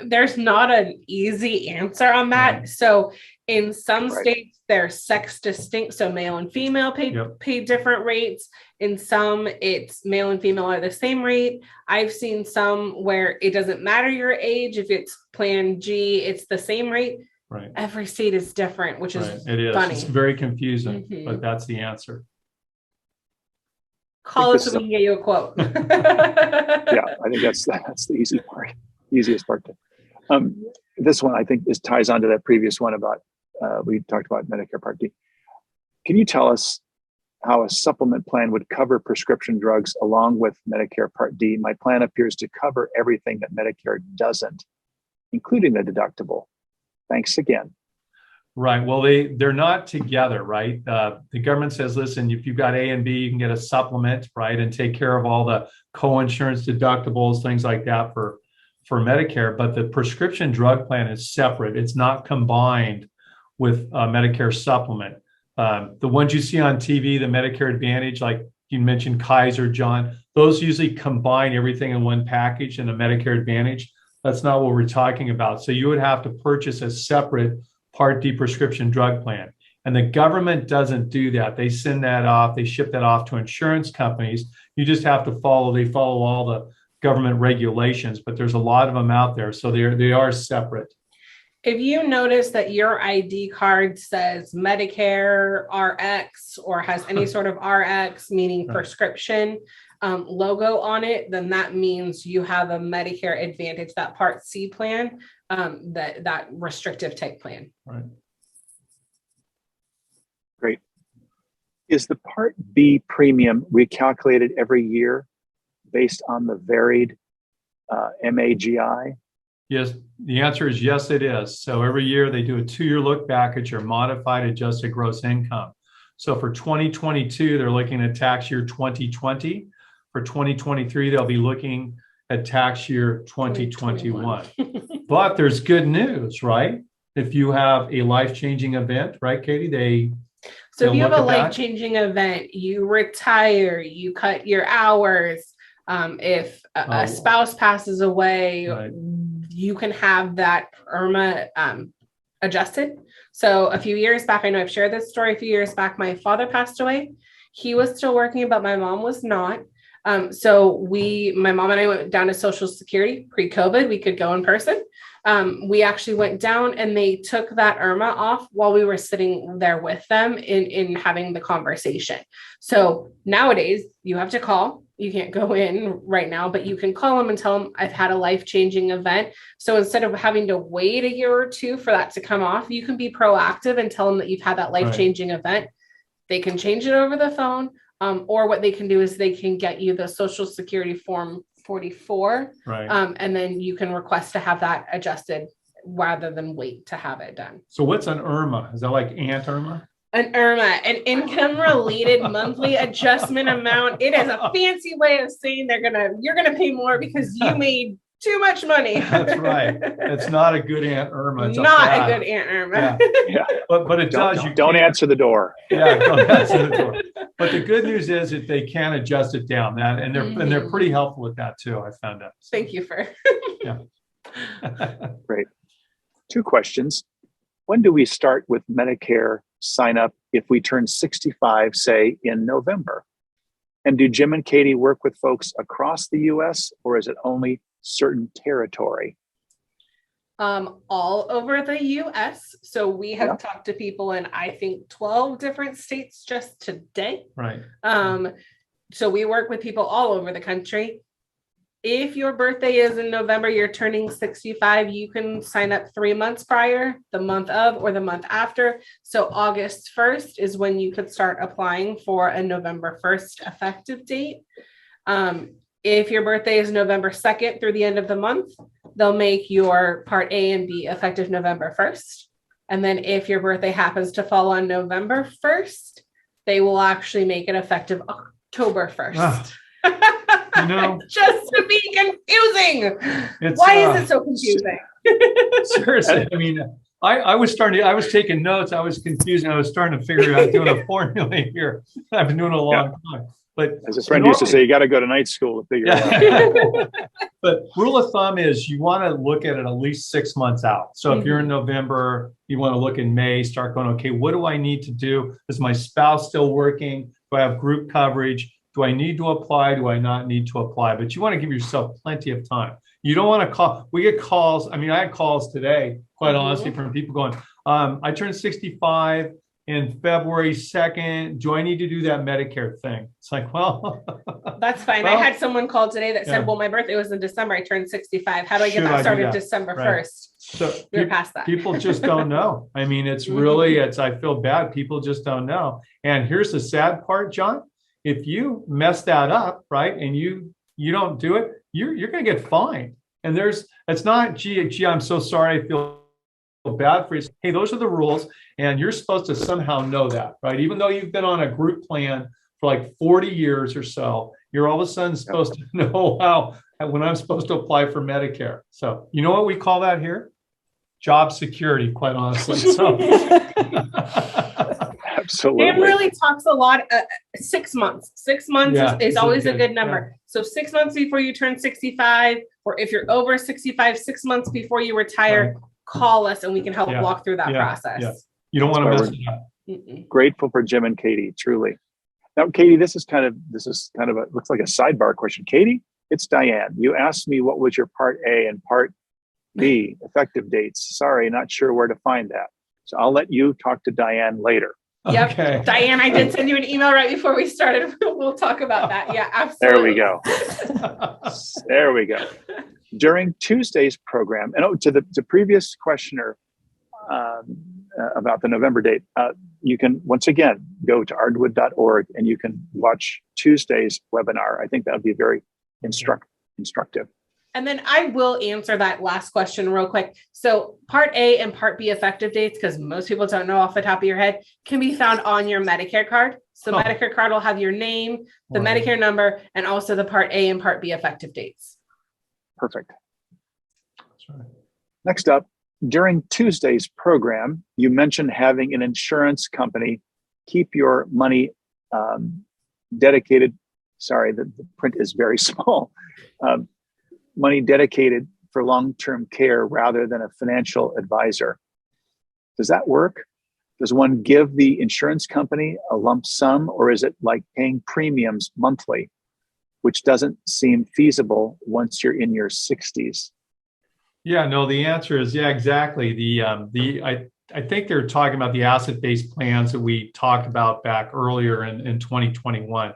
There's not an easy answer on that. Right. So in some Right. states, they're sex distinct. So male and female pay different rates. In some, it's male and female are the same rate. I've seen some where it doesn't matter your age. If it's Plan G, it's the same rate. Right. Every state is different, which is It is. funny. It's very confusing, Mhm. but that's the answer. Call us so we can get you a quote. Yeah, I think that's the easiest part. This one I think ties on to that previous one about we talked about Medicare Part D. Can you tell us how a supplement plan would cover prescription drugs along with Medicare Part D? My plan appears to cover everything that Medicare doesn't, including the deductible. Thanks again. Right. Well, they're not together, right? The government says, listen, if you've got A and B, you can get a supplement, right, and take care of all the co-insurance deductibles, things like that for Medicare. But the prescription drug plan is separate. It's not combined with Medicare supplement. The ones you see on TV, the Medicare Advantage, like you mentioned, Kaiser, John, those usually combine everything in one package in a Medicare Advantage. That's not what we're talking about. So you would have to purchase a separate Part D prescription drug plan. And the government doesn't do that. They send that off. They ship that off to insurance companies. You just have to they follow all the government regulations, but there's a lot of them out there. So they are separate. If you notice that your ID card says Medicare RX or has any sort of RX, meaning prescription logo on it, then that means you have a Medicare Advantage, that Part C plan, that restrictive type plan. Right. Great. Is the Part B premium recalculated every year based on the varied Magi? Yes, the answer is yes, it is. So every year they do a 2-year look back at your modified adjusted gross income. So for 2022, they're looking at tax year 2020. For 2023, they'll be looking at tax year 2021. But there's good news, right? If you have a life-changing event, right, Katie? So if you have a life-changing event, you retire, you cut your hours. If a spouse passes away, right, you can have that IRMA adjusted. So a few years back, I know I've shared this story. A few years back, my father passed away. He was still working, but my mom was not. So my mom and I went down to Social Security pre-COVID. We could go in person. We actually went down and they took that IRMA off while we were sitting there with them in having the conversation. So nowadays you have to call. You can't go in right now, but you can call them and tell them I've had a life-changing event. So instead of having to wait a year or two for that to come off, you can be proactive and tell them that you've had that life-changing event. They can change it over the phone. Or what they can do is they can get you the Social Security Form 44. Right. And then you can request to have that adjusted rather than wait to have it done. So what's an IRMA? Is that like Aunt Irma? An IRMA, an income related monthly adjustment amount. It is a fancy way of saying you're gonna pay more because you made too much money. That's right. It's not a good Aunt Irma. It's not a good Aunt Irma. Yeah. But it does. You don't answer the door. Yeah, don't answer the door. But the good news is that they can adjust it down. And they're pretty helpful with that too. I found out. So. Thank you for. Yeah. Great. 2 questions. When do we start with Medicare sign up if we turn 65, say in November? And do Jim and Katie work with folks across the US or is it only certain territory? All over the US. So we have talked to people in, I think, 12 different states just today. Right. So we work with people all over the country. If your birthday is in November, you're turning 65, you can sign up 3 months prior, the month of or the month after. So August 1st is when you could start applying for a November 1st effective date. If your birthday is November 2nd through the end of the month, they'll make your Part A and B effective November 1st. And then if your birthday happens to fall on November 1st, they will actually make it effective October 1st. You know, Just to be confusing. Why is it so confusing? Seriously, I mean, I was taking notes. I was confused. And I was starting to figure out doing a formula here. I've been doing it a long time. But as a friend used to say, you got to go to night school to figure it out. But rule of thumb is you want to look at it at least 6 months out. So if you're in November, you want to look in May, start going, okay, what do I need to do? Is my spouse still working? Do I have group coverage? Do I need to apply? Do I not need to apply? But you want to give yourself plenty of time. You don't want to call. We get calls. I mean, I had calls today, quite honestly, from people going, I turned 65 in February 2nd. Do I need to do that Medicare thing? It's like, well, that's fine. I had someone call today that said, well, my birthday was in December. I turned 65. How do I get that started December 1st? So we're past that. People just don't know. I mean, it's really, I feel bad. People just don't know. And here's the sad part, John. If you mess that up, right, and you don't do it, you're going to get fined. And it's not, gee, I'm so sorry, I feel bad for you. Hey, those are the rules, and you're supposed to somehow know that, right? Even though you've been on a group plan for like 40 years or so, you're all of a sudden supposed to know when I'm supposed to apply for Medicare. So you know what we call that here? Job security, quite honestly. So. Absolutely. Dan really talks a lot. 6 months. 6 months is always a good number. So 6 months before you turn 65, or if you're over 65, 6 months before you retire, call us and we can help walk through that process. Yeah. You don't want to mess it up. Grateful for Jim and Katie, truly. Now, Katie, this is kind of looks like a sidebar question. Katie, it's Diane. You asked me what was your Part A and Part B effective dates. Sorry, not sure where to find that. So I'll let you talk to Diane later. Yep. Okay. Diane, I did send you an email right before we started. We'll talk about that. Yeah, absolutely. There we go. There we go. During Tuesday's program, and to the previous questioner about the November date, you can once again go to ardwood.org and you can watch Tuesday's webinar. I think that would be very instructive. And then I will answer that last question real quick. So Part A and Part B effective dates, because most people don't know off the top of your head, can be found on your Medicare card. So Medicare card will have your name, the Medicare number, and also the Part A and Part B effective dates. Perfect. That's right. Next up, during Tuesday's program, you mentioned having an insurance company keep your money dedicated. Sorry, the print is very small. Money dedicated for long-term care rather than a financial advisor. Does that work? Does one give the insurance company a lump sum, or is it like paying premiums monthly, which doesn't seem feasible once you're in your 60s? Yeah, no, the answer is exactly. I think they're talking about the asset-based plans that we talked about back earlier in 2021.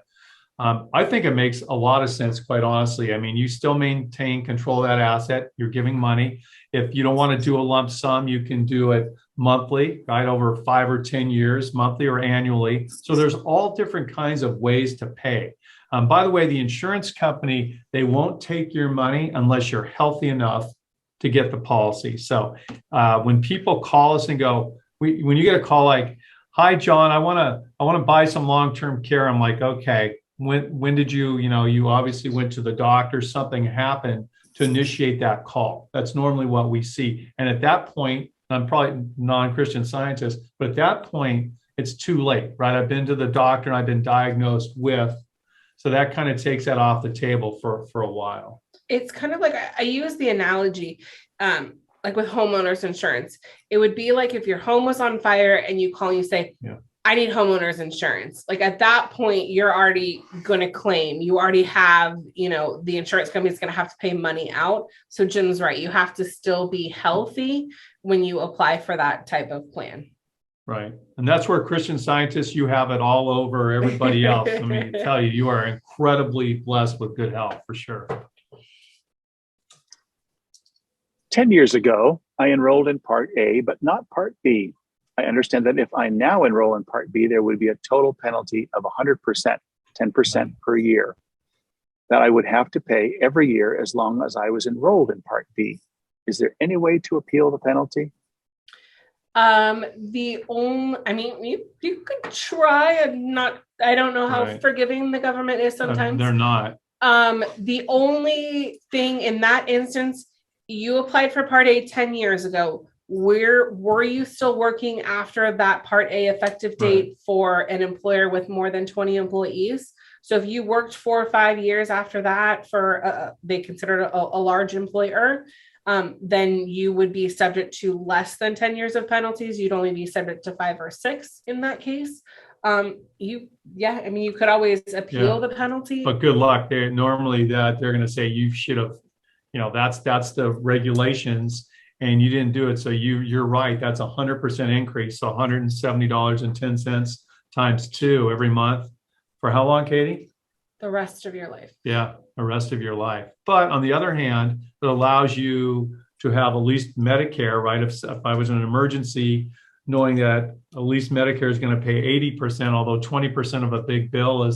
I think it makes a lot of sense, quite honestly. I mean, you still maintain control of that asset. You're giving money. If you don't want to do a lump sum, you can do it monthly, right, over 5 or 10 years, monthly or annually. So there's all different kinds of ways to pay. By the way, the insurance company, they won't take your money unless you're healthy enough to get the policy. So when people call us and go, when you get a call like, "Hi, John, I want to buy some long-term care," I'm like, okay. When did you obviously went to the doctor, something happened to initiate that call. That's normally what we see. And at that point, I'm probably non-Christian Scientist, but at that point, it's too late, right? I've been to the doctor and I've been diagnosed with, so that kind of takes that off the table for a while. It's kind of like, I use the analogy, like with homeowners insurance. It would be like if your home was on fire and you call and you say, I need homeowners insurance. Like at that point, you're already going to claim. You already have, the insurance company is going to have to pay money out. So Jim's right. You have to still be healthy when you apply for that type of plan. Right. And that's where Christian Scientists, you have it all over everybody else. I mean, I tell you, you are incredibly blessed with good health for sure. 10 years ago, I enrolled in Part A, but not Part B. I understand that if I now enroll in Part B, there would be a total penalty of 100%, 10% per year, that I would have to pay every year as long as I was enrolled in Part B. Is there any way to appeal the penalty? The only, I mean, you could try. I don't know how forgiving the government is sometimes. They're not. The only thing in that instance, you applied for Part A 10 years ago. Were you still working after that Part A effective date for an employer with more than 20 employees? So if you worked 4 or 5 years after that for they considered a large employer, then you would be subject to less than 10 years of penalties. You'd only be subject to 5 or 6 in that case. You could always appeal the penalty. But good luck. They're going to say you should have, that's the regulations and you didn't do it. So you're right. That's 100% increase. So $170.10 times 2 every month. For how long, Katie? The rest of your life. Yeah, the rest of your life. But on the other hand, it allows you to have at least Medicare, right? If I was in an emergency, knowing that at least Medicare is going to pay 80%, although 20% of a big bill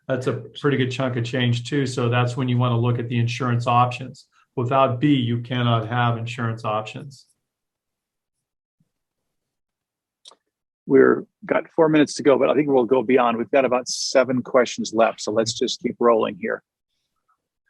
that's a pretty good chunk of change too. So that's when you want to look at the insurance options. Without B, you cannot have insurance options. We've got 4 minutes to go, but I think we'll go beyond. We've got about 7 questions left, so let's just keep rolling here.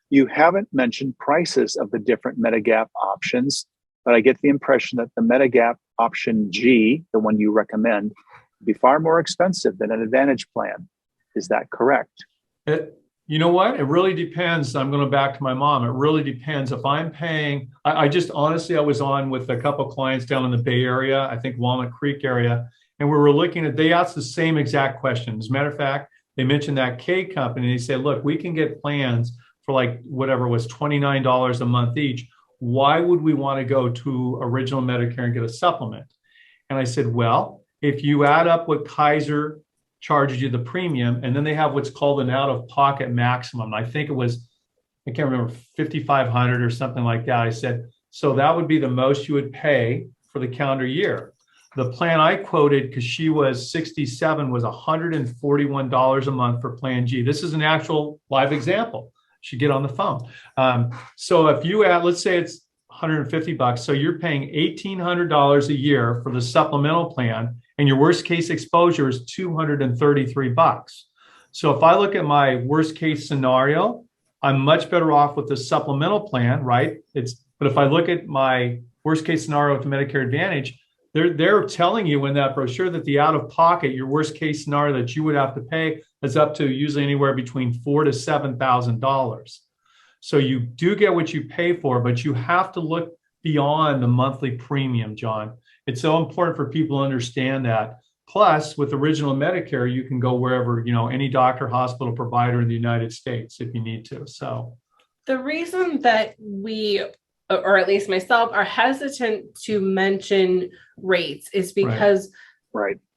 You haven't mentioned prices of the different Medigap options, but I get the impression that the Medigap option G, the one you recommend, would be far more expensive than an Advantage plan. Is that correct? You know what? It really depends. I'm going back to my mom. It really depends. If I'm paying, I just honestly, I was on with a couple of clients down in the Bay Area, I think Walnut Creek area, and we were looking at, they asked the same exact question. As a matter of fact, they mentioned that K company. They said, look, we can get plans for like whatever was $29 a month each. Why would we want to go to original Medicare and get a supplement? And I said, well, if you add up what Kaiser charges you the premium, and then they have what's called an out-of-pocket maximum. I think it was, I can't remember, $5,500 or something like that. I said, so that would be the most you would pay for the calendar year. The plan I quoted, because she was 67, was $141 a month for Plan G. This is an actual live example. Should get on the phone. So if you add, let's say it's $150, so you're paying $1,800 a year for the supplemental plan, and your worst case exposure is $233. So if I look at my worst case scenario, I'm much better off with the supplemental plan, right? But if I look at my worst case scenario with the Medicare Advantage, they're telling you in that brochure that the out of pocket, your worst case scenario that you would have to pay is up to usually anywhere between $4,000 to $7,000. So you do get what you pay for, but you have to look beyond the monthly premium, John. It's so important for people to understand that. Plus, with original Medicare, you can go wherever, any doctor, hospital, provider in the United States if you need to. So the reason that we, or at least myself, are hesitant to mention rates is because,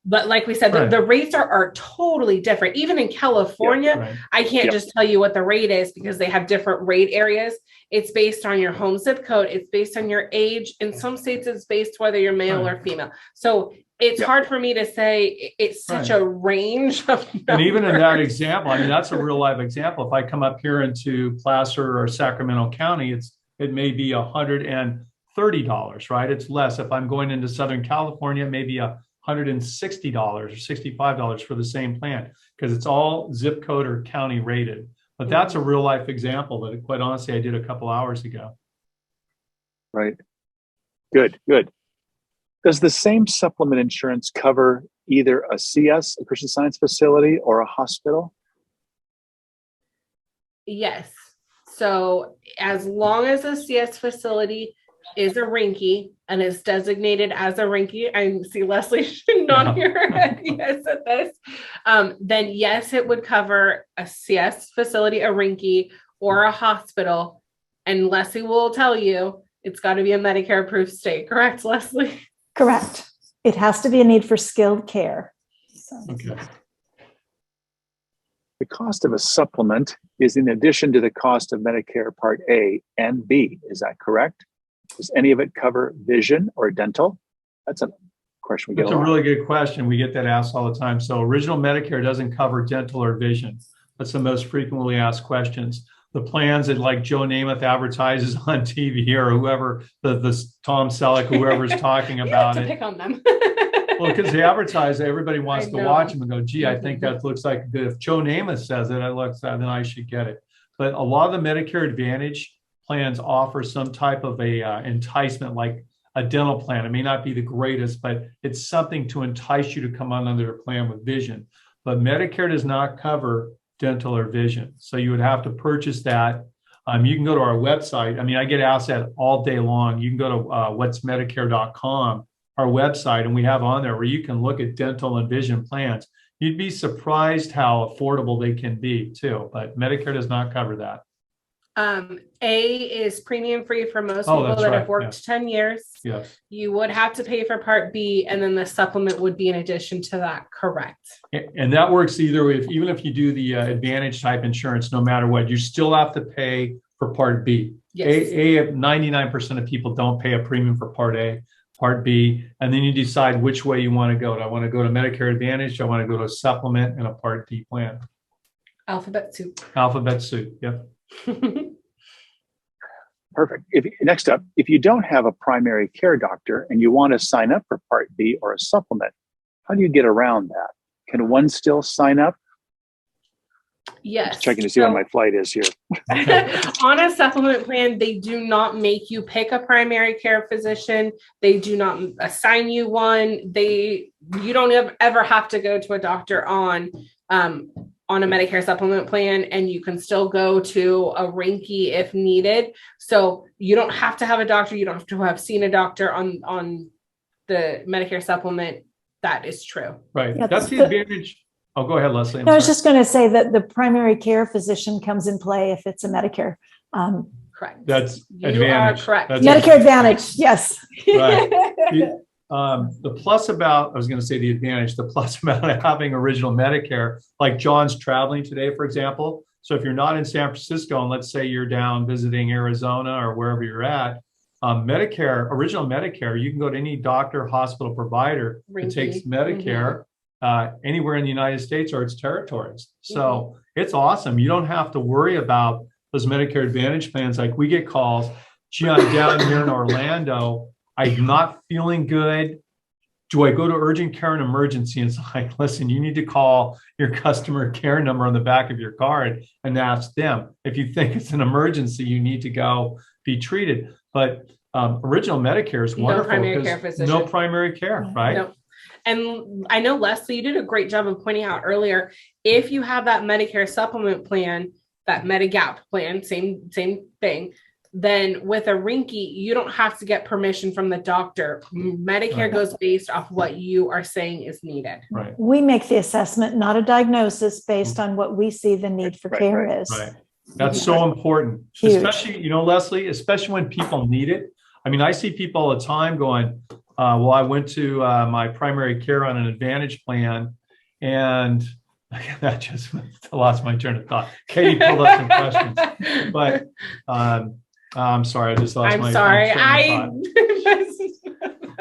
but like we said, the rates are totally different. Even in California, I can't just tell you what the rate is because they have different rate areas. It's based on your home zip code. It's based on your age. In some states, it's based whether you're male or female. So it's hard for me to say it's such a range of numbers. And even in that example, I mean, that's a real live example. If I come up here into Placer or Sacramento County, it may be $130, right? It's less. If I'm going into Southern California, it may be $160 or $65 for the same plan because it's all zip code or county rated. But that's a real life example that, quite honestly, I did a couple hours ago. Right. Good. Does the same supplement insurance cover either a CS, a Christian Science facility, or a hospital? Yes. So as long as a CS facility is a Rinky and is designated as a Rinky, I see Leslie nodding her head yes at this, then yes, it would cover a CS facility, a Rinky, or a hospital. And Leslie will tell you it's got to be a Medicare approved state. Correct, Leslie? Correct. It has to be a need for skilled care. So. Okay. The cost of a supplement is in addition to the cost of Medicare Part A and B. Is that correct? Does any of it cover vision or dental? That's a question we get That's a a lot. really good question. We get that asked all the time. So original Medicare doesn't cover dental or vision. That's the most frequently asked questions. The plans that like Joe Namath advertises on TV or whoever, the Tom Selleck, whoever's talking about to it. pick on them. Well, because they advertise, everybody wants I to know. watch them and go, gee, I think that looks like good. If Joe Namath says it, then I should get it. But a lot of the Medicare Advantage plans offer some type of a enticement, like a dental plan. It may not be the greatest, but it's something to entice you to come on under a plan with vision. But Medicare does not cover dental or vision. So you would have to purchase that. You can go to our website. I mean, I get asked that all day long. You can go to whatsmedicare.com, our website, and we have on there where you can look at dental and vision plans. You'd be surprised how affordable they can be too, but Medicare does not cover that. A is premium free for most Oh, people that's that right, have worked yeah. 10 years. Yes. You would have to pay for Part B, and then the supplement would be in addition to that, correct? And that works either even if you do the Advantage type insurance, no matter what, you still have to pay for Part B. Yes. 99% of people don't pay a premium for Part A, Part B, and then you decide which way you want to go. Do I want to go to Medicare Advantage? Do I want to go to a supplement and a Part D plan? Alphabet soup. Alphabet soup, yep. Perfect. Next up, if you don't have a primary care doctor and you want to sign up for Part B or a supplement, how do you get around that? Can one still sign up? Yes. Checking to see when my flight is here. On a supplement plan, they do not make you pick a primary care physician. They do not assign you one. You don't ever have to go to a doctor on a Medicare supplement plan, and you can still go to a Rinky if needed. So you don't have to have a doctor. You don't have to have seen a doctor on the Medicare supplement. That is true. Right. Yeah, That's the advantage. Oh, go ahead, Leslie. No, I was just going to say that the primary care physician comes in play if it's a Medicare. Correct. That's You advantage. are correct. That's Medicare Advantage, yes. Right. The plus about, I was going to say the advantage, the plus about having original Medicare, like John's traveling today, for example. So if you're not in San Francisco, and let's say you're down visiting Arizona or wherever you're at, Medicare, original Medicare, you can go to any doctor, hospital, provider that takes Medicare anywhere in the United States or its territories. So it's awesome. You don't have to worry about those Medicare Advantage plans. Like we get calls, gee, I'm down here in Orlando, I'm not feeling good. Do I go to urgent care and emergency? And it's like, listen, you need to call your customer care number on the back of your card and ask them. If you think it's an emergency, you need to go be treated. But original Medicare is wonderful. No primary care physician. No primary care, right? No. And I know, Leslie, you did a great job of pointing out earlier, if you have that Medicare supplement plan, that Medigap plan, same thing, then with a Rinky, you don't have to get permission from the doctor. Medicare goes based off what you are saying is needed. Right. We make the assessment, not a diagnosis, based on what we see the need for care is. Right. That's so important. Huge. Especially, Leslie, especially when people need it. I mean, I see people all the time going, well, I went to my primary care on an Advantage plan, and that just lost my train of thought. Katie pulled up some questions, but I'm sorry, I just lost my train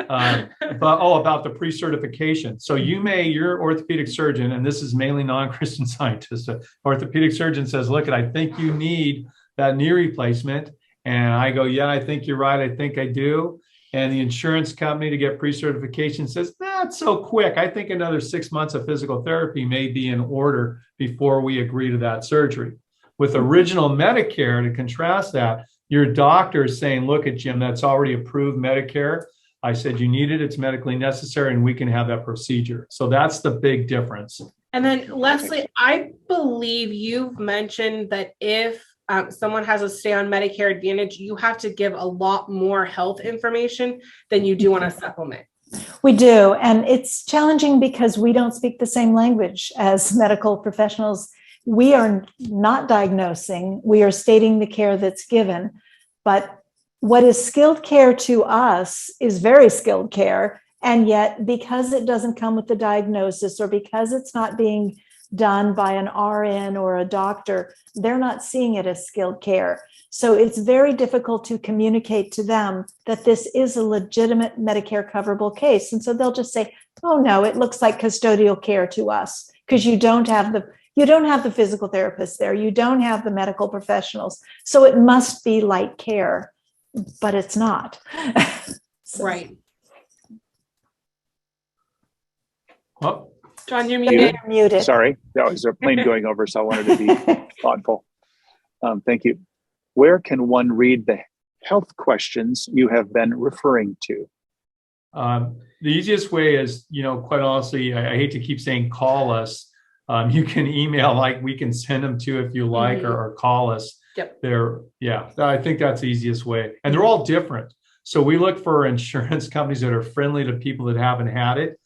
of thought. About the pre-certification. So your orthopedic surgeon, and this is mainly non-Christian scientists, orthopedic surgeon says, look, I think you need that knee replacement. And I go, yeah, I think you're right. I think I do. And the insurance company to get pre-certification says, not so quick. I think another 6 months of physical therapy may be in order before we agree to that surgery. With original Medicare, to contrast that, your doctor is saying, look at Jim, that's already approved Medicare. I said, you need it, it's medically necessary, and we can have that procedure. So that's the big difference. And then Leslie, I believe you've mentioned that if someone has a stay on Medicare Advantage, you have to give a lot more health information than you do on a supplement. We do. And it's challenging because we don't speak the same language as medical professionals. We are not diagnosing, we are stating the care that's given. But what is skilled care to us is very skilled care. And yet, because it doesn't come with the diagnosis, or because it's not being done by an RN or a doctor, they're not seeing it as skilled care. So it's very difficult to communicate to them that this is a legitimate Medicare coverable case. And so they'll just say, oh no, it looks like custodial care to us, because you don't have the physical therapist there, you don't have the medical professionals. So it must be light care, but it's not. So. Right. Oh, John, you're muted. You're muted. Sorry, there was a plane going over, so I wanted to be thoughtful. Thank you. Where can one read the health questions you have been referring to? The easiest way is, quite honestly, I hate to keep saying call us. You can email, like we can send them to if you like, or call us. Yep. I think that's the easiest way. And they're all different. So we look for insurance companies that are friendly to people that haven't had it.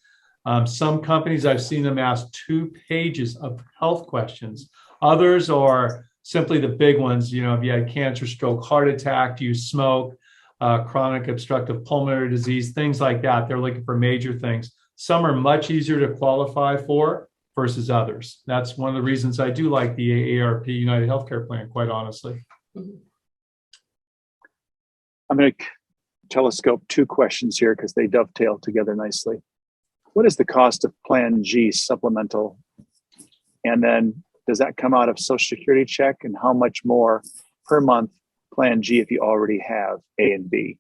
Some companies, I've seen them ask 2 pages of health questions. Others are simply the big ones. If you had cancer, stroke, heart attack, do you smoke, chronic obstructive pulmonary disease, things like that. They're looking for major things. Some are much easier to qualify for versus others. That's one of the reasons I do like the AARP United Healthcare Plan, quite honestly. I'm going to telescope 2 questions here because they dovetail together nicely. What is the cost of Plan G supplemental? And then does that come out of Social Security check? And how much more per month Plan G if you already have A and B?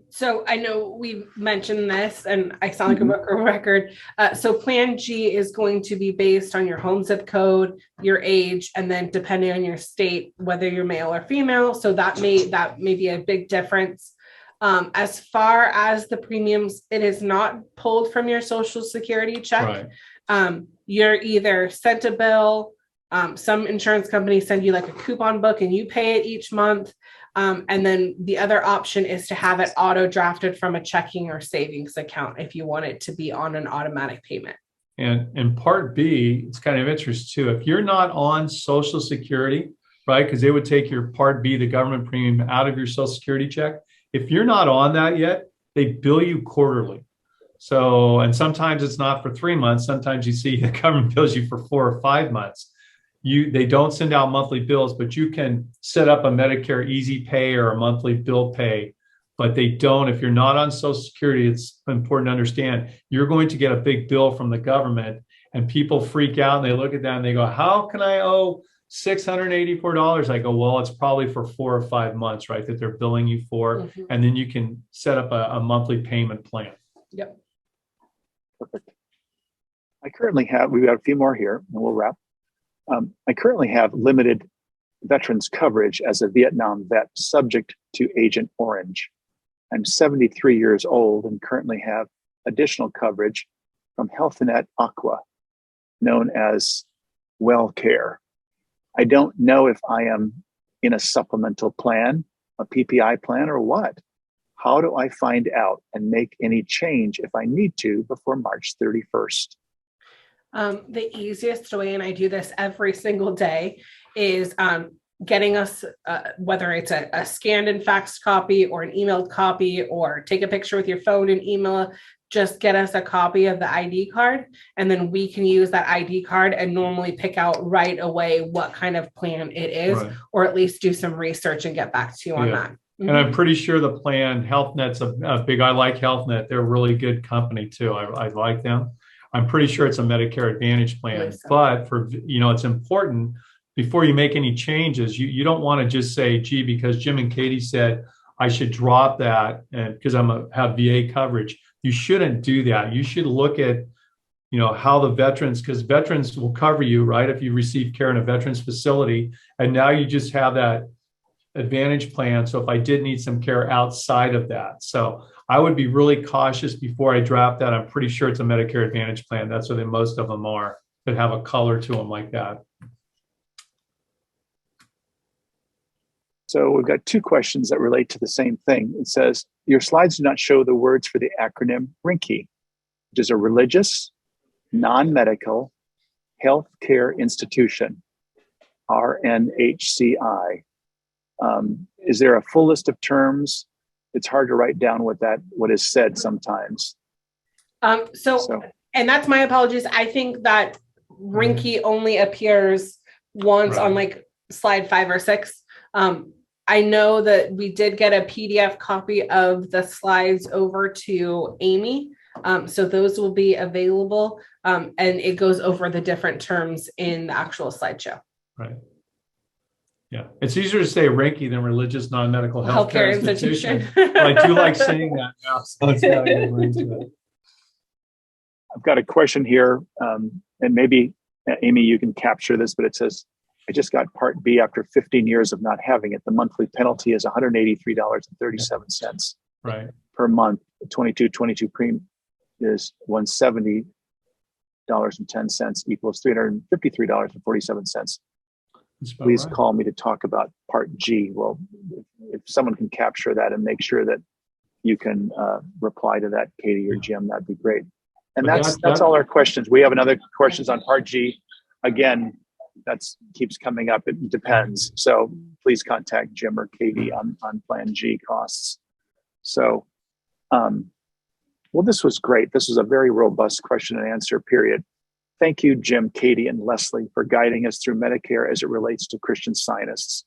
So I know we mentioned this, and I sound like a broken record. So Plan G is going to be based on your home zip code, your age, and then depending on your state, whether you're male or female. So that may be a big difference. As far as the premiums, it is not pulled from your Social Security check. Right. You're either sent a bill. Some insurance companies send you like a coupon book and you pay it each month. And then the other option is to have it auto drafted from a checking or savings account if you want it to be on an automatic payment. And in Part B, it's kind of interesting too. If you're not on Social Security, right, because they would take your Part B, the government premium, out of your Social Security check. If you're not on that yet, they bill you quarterly. So, and sometimes it's not for 3 months. Sometimes you see the government bills you for 4 or 5 months. They don't send out monthly bills, but you can set up a Medicare Easy Pay or a monthly bill pay, but they don't. If you're not on Social Security, it's important to understand you're going to get a big bill from the government, and people freak out and they look at that and they go, how can I owe $684? I go, well, it's probably for 4 or 5 months, right, that they're billing you for. And then you can set up a monthly payment plan. Yep. Perfect. We've got a few more here and we'll wrap. I currently have limited veterans coverage as a Vietnam vet subject to Agent Orange. I'm 73 years old and currently have additional coverage from Health Net Aqua, known as WellCare. I don't know if I am in a supplemental plan, a PPI plan, or what. How do I find out and make any change if I need to before March 31st? The easiest way, and I do this every single day, is getting us, whether it's a scanned and faxed copy or an emailed copy, or take a picture with your phone and email, just get us a copy of the ID card. And then we can use that ID card and normally pick out right away what kind of plan it is, right, or at least do some research and get back to you on that. And I'm pretty sure the plan, HealthNet's a big, I like HealthNet. They're a really good company too. I like them. I'm pretty sure it's a Medicare Advantage plan, but it's important before you make any changes. You don't want to just say, gee, because Jim and Katie said I should drop that and because have VA coverage. You shouldn't do that. You should look at, how the veterans, because veterans will cover you, right, if you receive care in a veterans facility, and now you just have that Advantage plan. So if I did need some care outside of that, so I would be really cautious before I drop that. I'm pretty sure it's a Medicare Advantage plan. That's what most of them are, that have a color to them like that. So we've got 2 questions that relate to the same thing. It says, your slides do not show the words for the acronym RINCI, which is a religious, non-medical healthcare institution, RNHCI. Is there a full list of terms? It's hard to write down what is said sometimes. And that's my apologies. I think that Rinky only appears once on Right. like slide 5 or 6. I know that we did get a PDF copy of the slides over to Amy. So those will be available. And it goes over the different terms in the actual slideshow. Right. Yeah. It's easier to say Reiki than religious non-medical healthcare institution. But I do like saying that now. So it's got to get into it. I've got a question here, and maybe Amy, you can capture this, but it says, I just got Part B after 15 years of not having it. The monthly penalty is $183.37 Right. per month. The 22 premium is $170.10 equals $353.47. That's about Please right. call me to talk about Part G. Well, if someone can capture that and make sure that you can reply to that, Katie or Jim, that'd be great. And But that's all our questions. We have another questions on Part G. Again, that's keeps coming up. It depends. So please contact Jim or Katie on Plan G costs. So, well, this was great. This was a very robust question and answer period. Thank you, Jim, Katie, and Leslie, for guiding us through Medicare as it relates to Christian Scientists.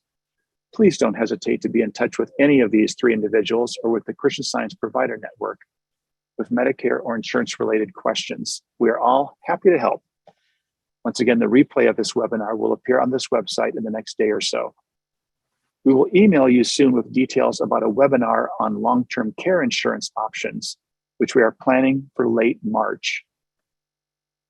Please don't hesitate to be in touch with any of these 3 individuals or with the Christian Science Provider Network with Medicare or insurance-related questions. We are all happy to help. Once again, the replay of this webinar will appear on this website in the next day or so. We will email you soon with details about a webinar on long-term care insurance options, which we are planning for late March.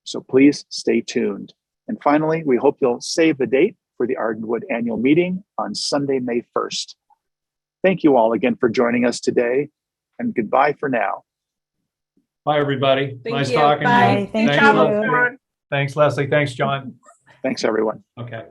So please stay tuned. And finally, we hope you'll save the date for the Ardenwood annual meeting on Sunday, May 1st. Thank you all again for joining us today, and goodbye for now. Bye, everybody. Thank nice you. talking Bye. to you. Thank Thanks, you. Leslie. Thanks, Leslie. Thanks, John. Thanks, everyone. Okay.